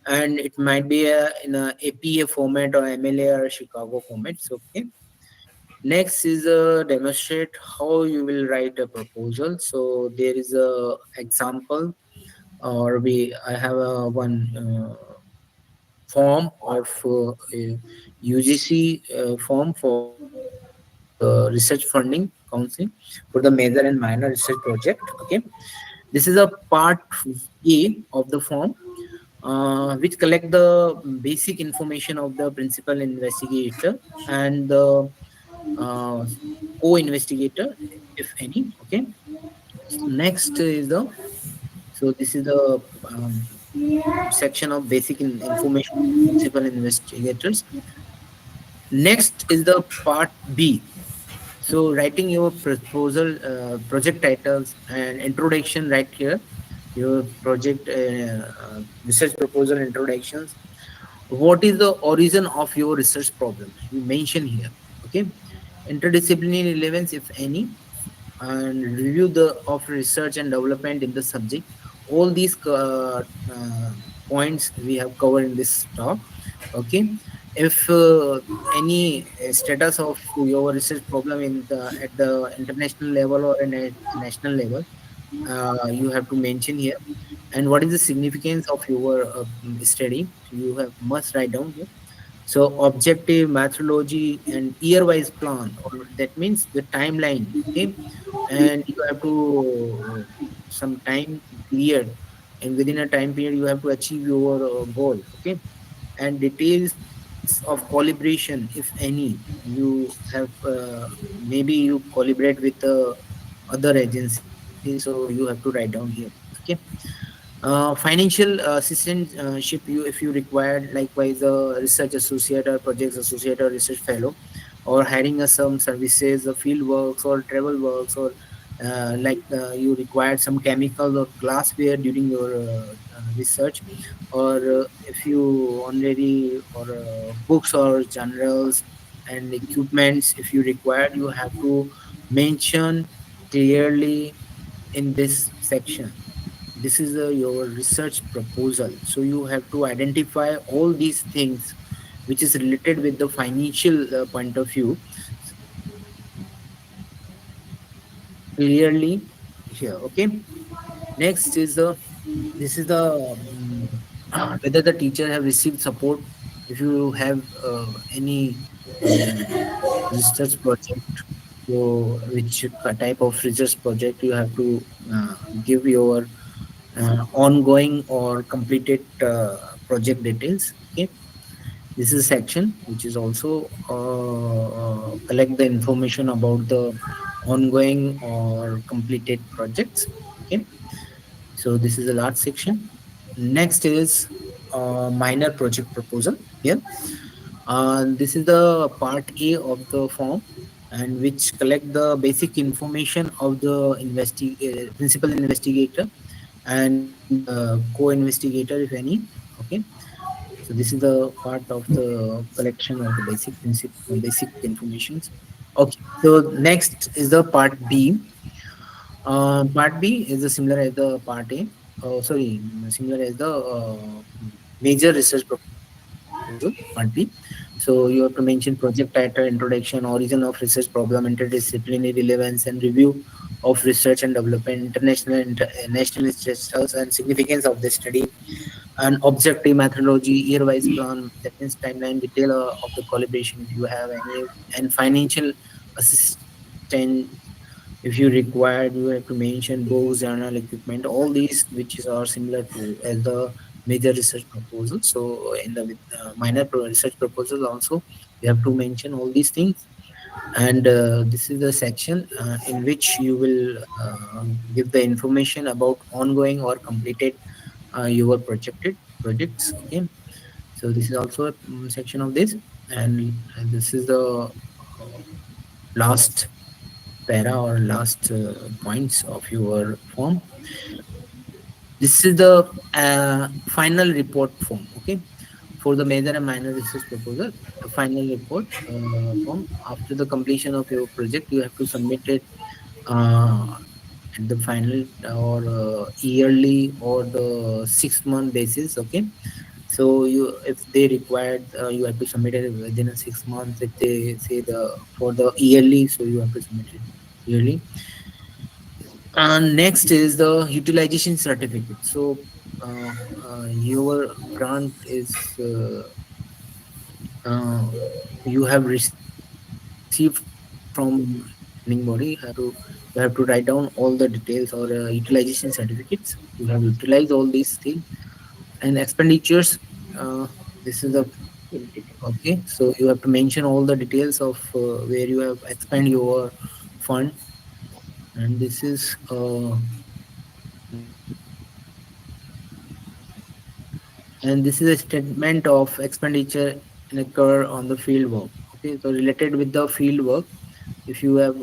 and it might be in a APA format or MLA or Chicago format. So okay. Next is demonstrate how you will write a proposal. So there is a example, or we I have a one form of a UGC form for the research funding council for the major and minor research project. Okay, this is a part A of the form, which collect the basic information of the principal investigator and the uh, co-investigator, if any. Okay. Next is the so this is the section of basic information of principal investigators. Next is the part B. So writing your proposal, project titles and introduction right here. Your project research proposal introductions. What is the origin of your research problem? You mention here. Okay. Interdisciplinary relevance, if any, and review the of research and development in the subject. All these points we have covered in this talk. Okay, if any status of your research problem in the at the international level or in a national level, you have to mention here. And what is the significance of your study? You have must write down here. So objective methodology and year-wise plan, or that means the timeline. Okay, and you have to some time period, and within a time period you have to achieve your goal. Okay, and details of collaboration, if any, you have maybe you collaborate with other agencies, so you have to write down here. Okay, financial assistantship, you if you required, likewise research associate or projects associate or research fellow, or hiring some services, field works or travel works, or you required some chemical or glassware during your research, or if you already or books or journals and equipments, if you required, you have to mention clearly in this section. This is your research proposal, so you have to identify all these things which is related with the financial point of view clearly here. Okay, next is the this is the whether the teacher have received support. If you have any research project, so which type of research project you have to give your ongoing or completed project details. Okay, this is a section which is also collect the information about the ongoing or completed projects. Okay, so this is the last section. Next is minor project proposal here. This is the part A of the form, and which collect the basic information of the principal investigator and co-investigator, if any. Okay, so this is the part of the collection of the basic informations. Okay, so next is the part B. Part B is the similar as the part A. Similar as the major research proposal, part B. So you have to mention project title, introduction, origin of research problem, interdisciplinary relevance, and review of research and development, international and national results, and significance of the study, and objective methodology, year-wise plan, that means timeline, detail of the collaboration if you have any, and financial assistance if you required. You have to mention books, journal, equipment, all these which are similar to as the major research proposal. So in the minor research proposal also you have to mention all these things. And this is the section in which you will give the information about ongoing or completed your projected projects. Okay, so this is also a section of this, and this is the last para or last points of your form. This is the final report form. Okay, for the major and minor research proposal, the final report form after the completion of your project, you have to submit it uh, at the final or yearly or the 6 month basis. Okay, so you if they required you have to submit it within a 6 months. If they say the for the yearly, so you have to submit it yearly. And next is the utilization certificate. So your grant is uh, you have received from funding body. You have to write down all the details or utilization certificates. You have utilized all these things and expenditures. Uh, this is the okay. So you have to mention all the details of where you have expend your fund, and this is and this is a statement of expenditure incur on the field work. Okay, so related with the field work, if you have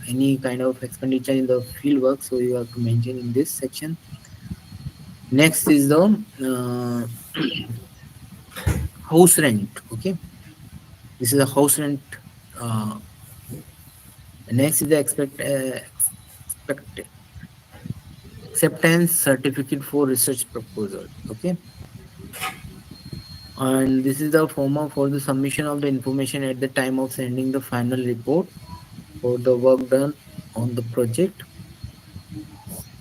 any kind of expenditure in the field work, so you have to mention in this section. Next is the house rent. Okay, this is a house rent. uh, Next is the expect acceptance certificate for research proposal. Okay, and this is the form for the submission of the information at the time of sending the final report for the work done on the project.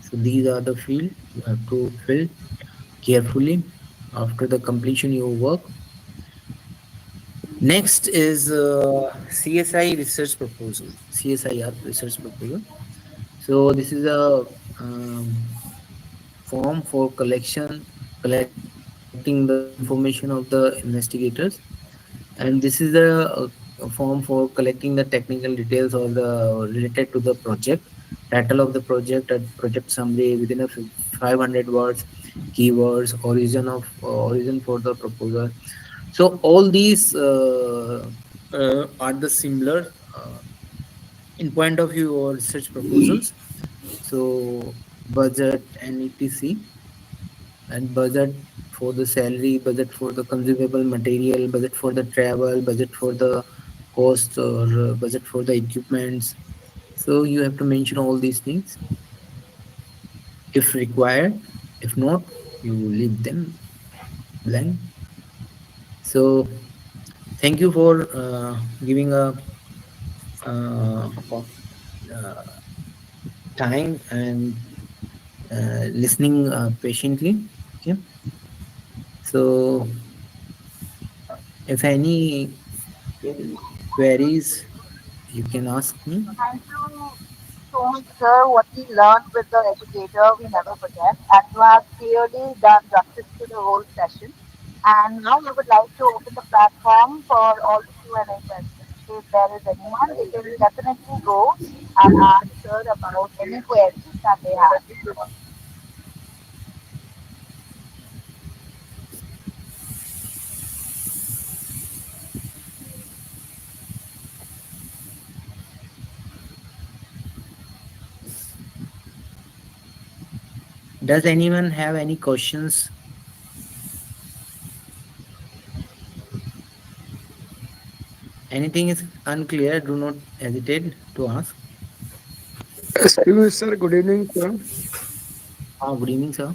So these are the field you have to fill carefully after the completion of your work. Next is CSI research proposal. CSIR research proposal. So this is a form for collecting the information of the investigators, and this is a form for collecting the technical details or the related to the project, title of the project, and project summary within a 500 words, keywords, origin for the proposal. So all these are the similar in point of view or research proposals. So budget and etc, and budget for the salary, budget for the consumable material, budget for the travel, budget for the cost, or budget for the equipments. So you have to mention all these things if required. If not, you leave them blank. So thank you for giving a uh, time and listening patiently. Okay. So if any queries, you can ask me. Thank you so much, sir. What we learned with the educator, we never forget. And you have clearly done justice to the whole session. And now I would like to open the platform for all the Q&A questions. If there is anyone, they can definitely go and ask sir about any queries that they have. Does anyone have any questions? Anything is unclear, do not hesitate to ask. Excuse me, sir. Good evening, sir. Good evening, sir.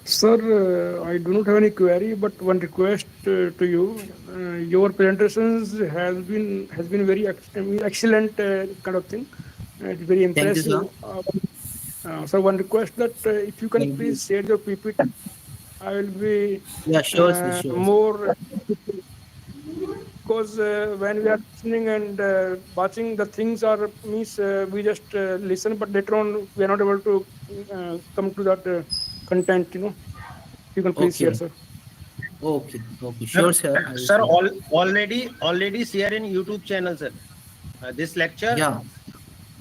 Sir, I do not have any query, but one request to you. Your presentations has been very I mean, excellent kind of thing. It's very Thank you, impressive. sir. So one request that if you can Thank you. please share your PPT, I will be Yeah, sure, sir, sure. more because when we are listening and watching, the things are means we just listen, but later on we are not able to come to that content. You can please share, Okay, sir. okay, okay, Sir, sure, sir. I will sir, share. already share in YouTube channel, sir. This lecture. Yeah,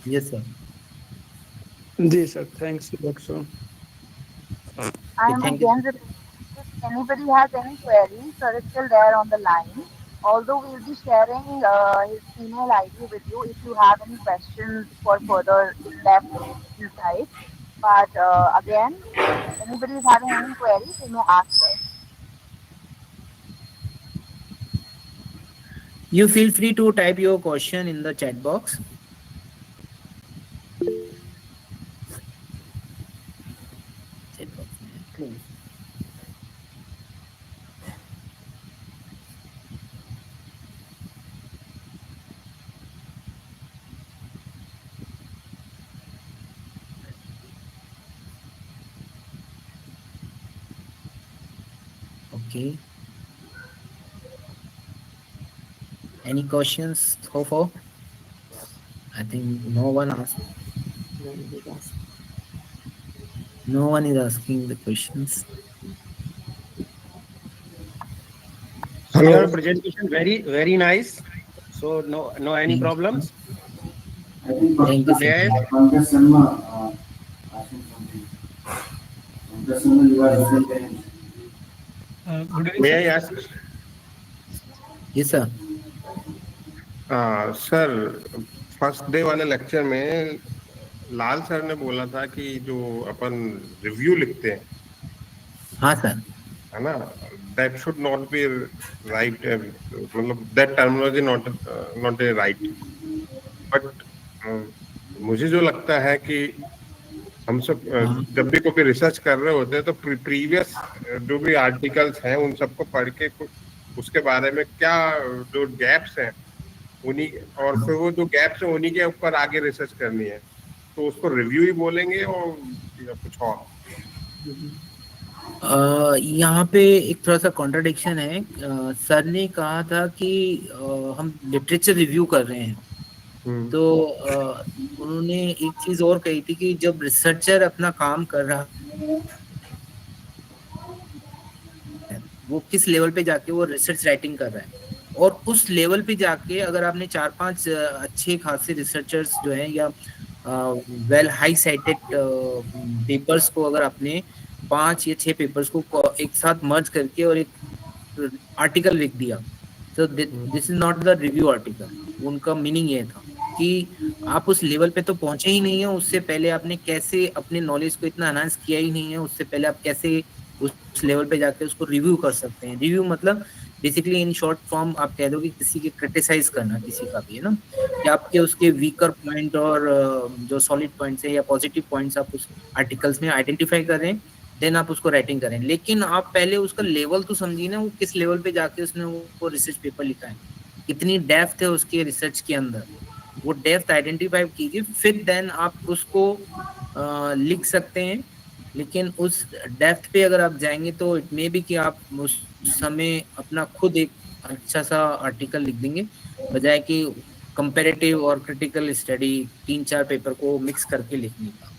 yes, sir. Yes, sir. Thanks a lot, sir. I Okay, am thank you. again repeating, if anybody has any queries, sir is still there on the line. Although we'll be sharing his email ID with you if you have any questions for further in-depth insights. But again, if anybody is having any queries, they may ask us. You feel free to type your question in the chat box. Chat box में close. Okay. Any questions so far? I think no one asked. No one is asking the questions. Your Hello. presentation very nice. So no any Thank you. problems. I think Thank you, sir. May I ask? Pankaj Sharma asking something. Pankaj Sharma, you are Yes, sir. raising your Good evening, May sir. I ask? Yes, sir. Sir first day वाले lecture में लाल sir ने बोला था कि जो अपन review लिखते हैं, हाँ सर. है ना, that should not be right, मतलब that terminology not not a right, but मुझे जो लगता है कि हम सब हाँ. जब भी कोई रिसर्च कर रहे होते हैं तो प्रीवियस जो भी आर्टिकल्स हैं उन सबको पढ़ के उसके बारे में क्या जो गैप्स हैं उन्हीं, और फिर वो जो गैप्स है उन्हीं के ऊपर आगे रिसर्च करनी है, तो उसको रिव्यू ही बोलेंगे और या कुछ और? यहाँ पे एक थोड़ा सा कॉन्ट्रडिक्शन है. सर ने कहा था कि हम लिटरेचर रिव्यू कर रहे हैं. तो उन्होंने एक चीज और कही थी कि जब रिसर्चर अपना काम कर रहा है, वो किस लेवल पे जाके वो रिसर्च राइटिंग कर रहा है, और उस लेवल पे जाके अगर आपने 4-5 अच्छे खासे रिसर्चर्स जो हैं या वेल हाई साइटेड पेपर्स को अगर आपने 5 या 6 पेपर्स को एक साथ मर्ज करके और एक आर्टिकल लिख दिया, तो this is not the review article. उनका मीनिंग ये था कि आप उस लेवल पे तो पहुंचे ही नहीं है, उससे पहले आपने कैसे अपने नॉलेज को इतना एनहांस किया ही नहीं है, उससे पहले आप कैसे उस लेवल पे जाके उसको रिव्यू कर सकते हैं. रिव्यू मतलब बेसिकली इन शॉर्ट फॉर्म आप कह दो कि किसी के क्रिटिसाइज करना किसी का भी, है ना, कि आपके उसके वीकर पॉइंट और जो सॉलिड पॉइंट्स है या पॉजिटिव पॉइंट्स आप उस आर्टिकल्स में आइडेंटिफाई करें, देन आप उसको राइटिंग करें. लेकिन आप पहले उसका लेवल तो समझिए ना, वो किस लेवल पे जाके उसने वो रिसर्च पेपर लिखा है, कितनी डेप्थ है उसके रिसर्च के अंदर, वो डेप्थ आइडेंटिफाई कीजिए, फिर देन आप उसको लिख सकते हैं. लेकिन उस डेप्थ पे अगर आप जाएंगे तो इट मे बी कि आप उस समय अपना खुद एक अच्छा सा आर्टिकल लिख देंगे, बजाय कि कंपैरेटिव और क्रिटिकल स्टडी 3-4 पेपर को मिक्स करके लिखने का.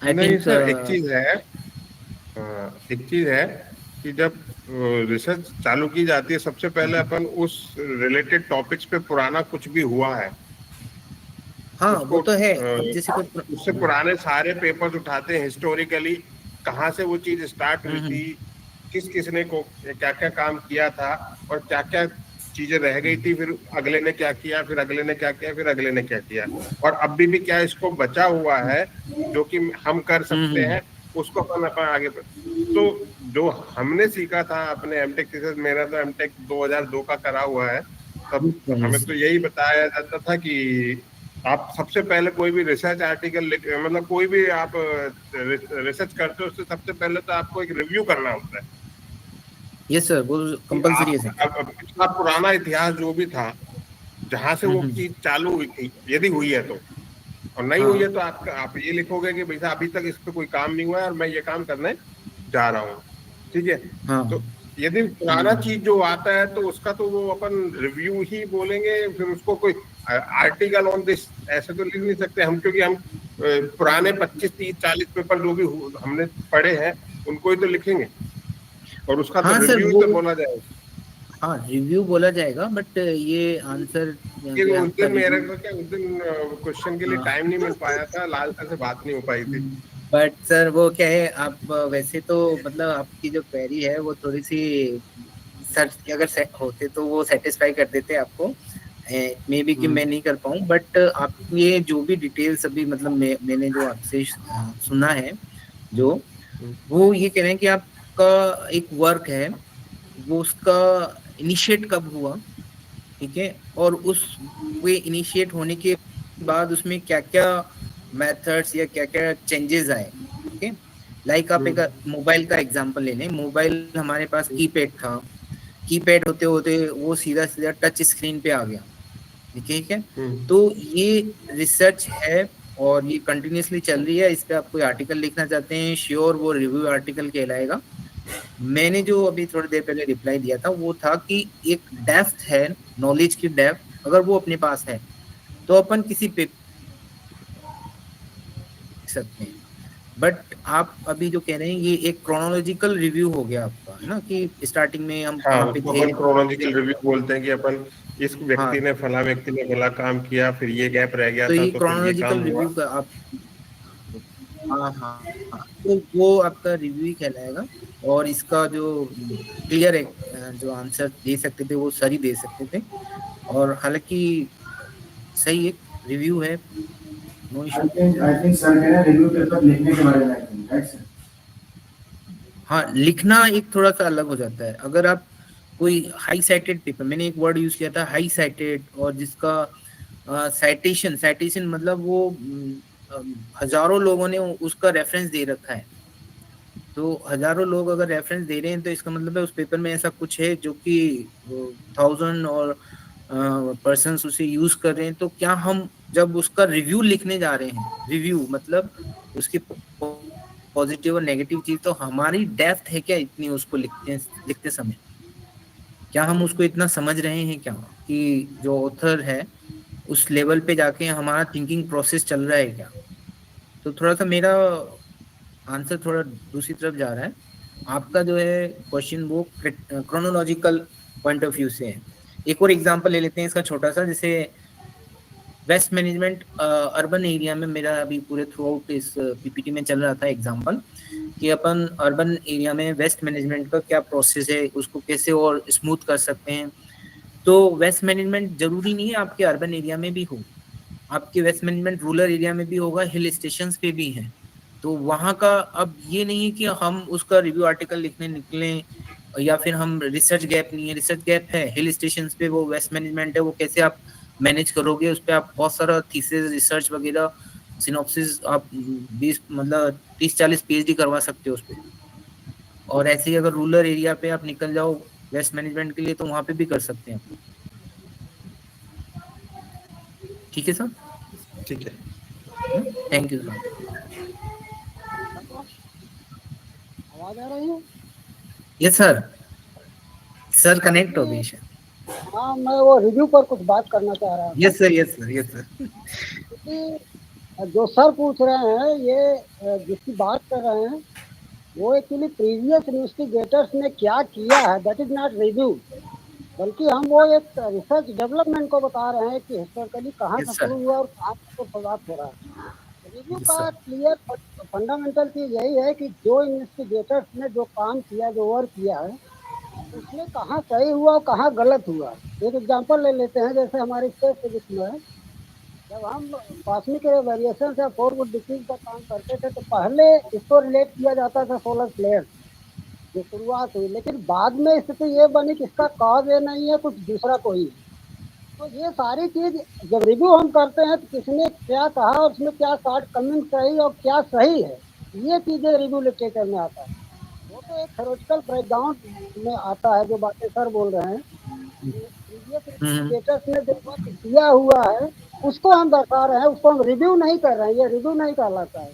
आई नहीं थिंक. सर, एक चीज है कि जब रिसर्च चालू की जाती है सबसे पहले अपन उस रिलेटेड टॉपिक्स पे पुराना कुछ भी हुआ है हाँ उसको वो तो है. अब जैसे कोई उससे पुराने सारे पेपर्स उठाते हैं, हिस्टोरिकली कहाँ से वो चीज स्टार्ट हुई थी, किस किसने को क्या क्या काम किया था और क्या क्या चीजें रह गई थी, फिर अगले ने क्या किया, फिर अगले ने क्या किया, फिर अगले ने क्या किया, और अभी भी क्या इसको बचा हुआ है जो कि हम कर सकते हैं, उसको अपन अपन आगे तो जो हमने सीखा था अपने एमटेक थीसिस, मेरा तो एमटेक 2002 का करा हुआ है, तब हमें तो यही बताया जाता था कि आप सबसे पहले कोई भी रिसर्च आर्टिकल मतलब कोई भी आप रिसर्च करते हो उससे सबसे पहले तो आपको एक रिव्यू करना होता है. यस सर, वो कंपलसरी है सर. पिछला पुराना इतिहास जो भी था जहां से वो चीज चालू हुई थी, यदि हुई है तो, और नहीं हुई है तो आप ये लिखोगे कि भैया अभी तक इस पे कोई काम नहीं हुआ है और मैं ये काम करने जा रहा हूँ. ठीक है. तो यदि पुराना चीज जो आता है तो उसका तो वो अपन रिव्यू ही बोलेंगे, फिर उसको कोई आर्टिकल ऑन दिस ऐसे तो लिख नहीं सकते हम, क्योंकि हम पुराने 25-30-40 पेपर जो भी हमने पढ़े हैं उनको ही तो लिखेंगे और उसका तो सर रिव्यू ही तो बोला जाएगा. हाँ रिव्यू बोला जाएगा, बट ये आंसर कि कि उस आपका दिन मेरे रिव्यू. को क्या उस दिन क्वेश्चन के लिए टाइम नहीं मिल पाया था, लाल सर से बात नहीं हो पाई थी. बट सर वो क्या है, आप वैसे तो मतलब आपकी जो क्वेरी है वो थोड़ी सी सर अगर होते तो वो सेटिस्फाई कर देते आपको. मे बी कि मैं नहीं कर पाऊँ, बट आप ये जो भी डिटेल्स अभी मतलब मैंने जो आपसे सुना है, जो वो ये कह रहे हैं कि आपका एक वर्क है, वो उसका इनिशिएट कब हुआ, ठीक है, और उस वे इनिशिएट होने के बाद उसमें क्या क्या मेथड्स या क्या क्या चेंजेस आए। ठीक है, लाइक आप एक मोबाइल का एग्जांपल ले लें। मोबाइल हमारे पास कीपैड था, कीपैड होते होते वो सीधा सीधा टच स्क्रीन पे आ गया। ठीक है, तो ये रिसर्च है और ये कंटिन्यूअसली चल रही है। इस पे आप कोई आर्टिकल लिखना चाहते हैं, श्योर वो रिव्यू आर्टिकल कहलाएगा। मैंने जो अभी थोड़ी देर पहले रिप्लाई दिया था वो था कि एक डेप्थ है, नॉलेज की डेप्थ अगर वो अपने पास है तो अपन किसी पे लिख सकते हैं। बट आप अभी जो कह रहे हैं ये एक क्रोनोलॉजिकल रिव्यू हो गया आपका, है ना, कि स्टार्टिंग में हम हाँ, कहाँ पे उसको थे। अपन क्रोनोलॉजिकल रिव्यू बोलते हैं कि अपन इस हाँ, व्यक्ति ने भला काम किया, फिर ये गैप रह गया तो था, ये तो फिर ये काम क्रोनोलॉजिकल हुआ। रिव्यू का आप, हाँ हाँ हाँ, तो वो आपका रिव्यू ही कहलाएगा। और इसका जो क्लियर जो आंसर दे सकते थे वो सर ही दे सकते थे। और हालांकि सही एक रिव्यू है, no issue. I think sir कह रहे हैं रिव्यू पेपर लिखने के बारे में, आई थिंक, राइट सर? हाँ, लिखना एक थोड़ा सा अलग हो जाता है। अगर आप कोई हाई साइटेड पेपर, मैंने एक वर्ड यूज किया था हाई साइटेड, और जिसका साइटेशन, साइटेशन मतलब वो हजारों लोगों ने उसका रेफरेंस दे रखा है। तो हजारों लोग अगर रेफरेंस दे रहे हैं तो इसका मतलब है उस पेपर में ऐसा कुछ है जो कि 1000 और पर्सन्स उसे यूज कर रहे हैं। तो क्या हम जब उसका रिव्यू लिखने जा रहे हैं, रिव्यू मतलब उसकी पॉजिटिव और नेगेटिव चीज, तो हमारी डेप्थ है क्या इतनी उसको लिखते समय, क्या हम उसको इतना समझ रहे हैं क्या कि जो ऑथर है उस लेवल पे जाके हमारा थिंकिंग प्रोसेस चल रहा है क्या। तो थोड़ा सा मेरा आंसर थोड़ा दूसरी तरफ जा रहा है। आपका जो है क्वेश्चन वो क्रोनोलॉजिकल पॉइंट ऑफ व्यू से है। एक और एग्जांपल ले लेते हैं इसका छोटा सा, जैसे वेस्ट मैनेजमेंट अर्बन एरिया में। मेरा अभी पूरे थ्रू आउट इस पीपीटी में चल रहा था एग्जांपल कि अपन अर्बन एरिया में वेस्ट मैनेजमेंट का क्या प्रोसेस है, उसको कैसे और स्मूथ कर सकते हैं। तो वेस्ट मैनेजमेंट जरूरी नहीं है आपके अर्बन एरिया में भी हो, आपके वेस्ट मैनेजमेंट रूरल एरिया में भी होगा, हिल स्टेशन पे भी है। तो वहां का अब ये नहीं है कि हम उसका रिव्यू आर्टिकल लिखने निकले, या फिर हम रिसर्च गैप नहीं है, रिसर्च गैप है हिल स्टेशन पे, वो वेस्ट मैनेजमेंट है, वो कैसे आप मैनेज करोगे। उस पर आप बहुत सारा थीसिस रिसर्च वगैरह सिनॉप्सिस आप 20 मतलब 30-40 पीएचडी करवा सकते हो उस पर। और ऐसे ही अगर रूरल एरिया पे आप निकल जाओ वेस्ट मैनेजमेंट के लिए तो वहां पे भी कर सकते हैं। ठीक है सर, ठीक है। Thank you sir. आवाज आ रही है? यस सर, सर कनेक्ट हो एक्चुअली गई शायद। हाँ, मैं वो रिव्यू पर कुछ बात करना चाह रहा था। Yes sir, yes sir, yes sir. क्योंकि जो सर पूछ रहे हैं ये जिसकी बात कर रहे हैं वो एक्चुअली प्रीवियस इन्वेस्टिगेटर्स ने क्या किया है, दैट इज नॉट रिव्यू। बल्कि हम वो एक रिसर्च डेवलपमेंट को बता रहे हैं कि हिस्टोरिकली कहाँ से यस शुरू सर, हुआ और कहाँ से तो शुरुआत हो रहा है। रिव्यू यस का सर, क्लियर फंडामेंटल चीज यही है कि जो इन्वेस्टिगेटर्स ने जो काम किया, जो वर्क किया है, उसमें कहाँ सही हुआ और कहाँ गलत हुआ। एक एग्जांपल ले लेते हैं, जैसे हमारे स्पेस फिजिक्स में जब हम कॉस्मिक वेरिएशन या फॉरवर्ड डिक्रीज का काम करते थे तो पहले इसको रिलेट किया जाता था सोलर फ्लेयर जो शुरुआत हुई, लेकिन बाद में स्थिति ये बनी कि इसका कॉज ये नहीं है, कुछ दूसरा कोई है। तो ये सारी चीज जब रिव्यू हम करते हैं तो किसने क्या कहा और उसमें क्या शॉर्ट कमिंग सही और क्या सही है, ये चीजें रिव्यू लिटरेचर में आता है। वो तो एक थ्योरेटिकल बैकग्राउंड में आता है जो बातें सर बोल रहे हैं। प्रीवियस हम्म, इन्वेस्टिगेटर्स ने जो वर्क किया हुआ है उसको हम दर्शा रहे हैं, उसको हम रिव्यू नहीं कर रहे हैं। ये रिव्यू नहीं कहलाता है।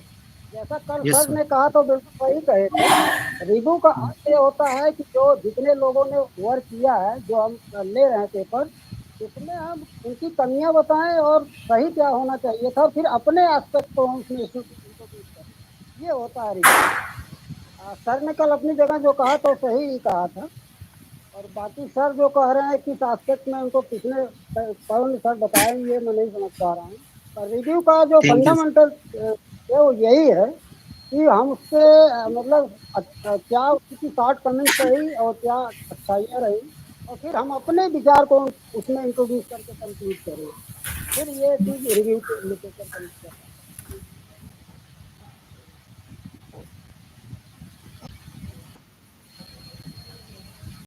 जैसा कल यस सर सर, ने कहा तो बिल्कुल सही कहे थे। रिव्यू का अर्थ ये होता है कि जो जितने लोगों ने वर्क किया है, जो हम ले रहे हैं पेपर, उसमें हम उनकी कमियां बताएं और सही क्या होना चाहिए था, फिर अपने एस्पेक्ट को हम उसमें इंट्रोड्यूस करें। ये होता है रिव्यू। सर ने कल अपनी जगह जो कहा तो सही ही कहा था। और बाकी सर जो कह रहे हैं किस एस्पेक्ट में उनको किसने कौन सर बताएंगे, मैं नहीं समझ पा रहा हूँ। पर रिव्यू का जो थैंक यू। फंडामेंटल है वो यही है कि हम उससे मतलब क्या उसकी शॉर्ट कमिंग सही और क्या अच्छाइयाँ रही, और फिर हम अपने विचार को उसमें इंट्रोड्यूस करके कंक्लूड करें। फिर ये चीज रिव्यू के लिटरेचर का हिस्सा है।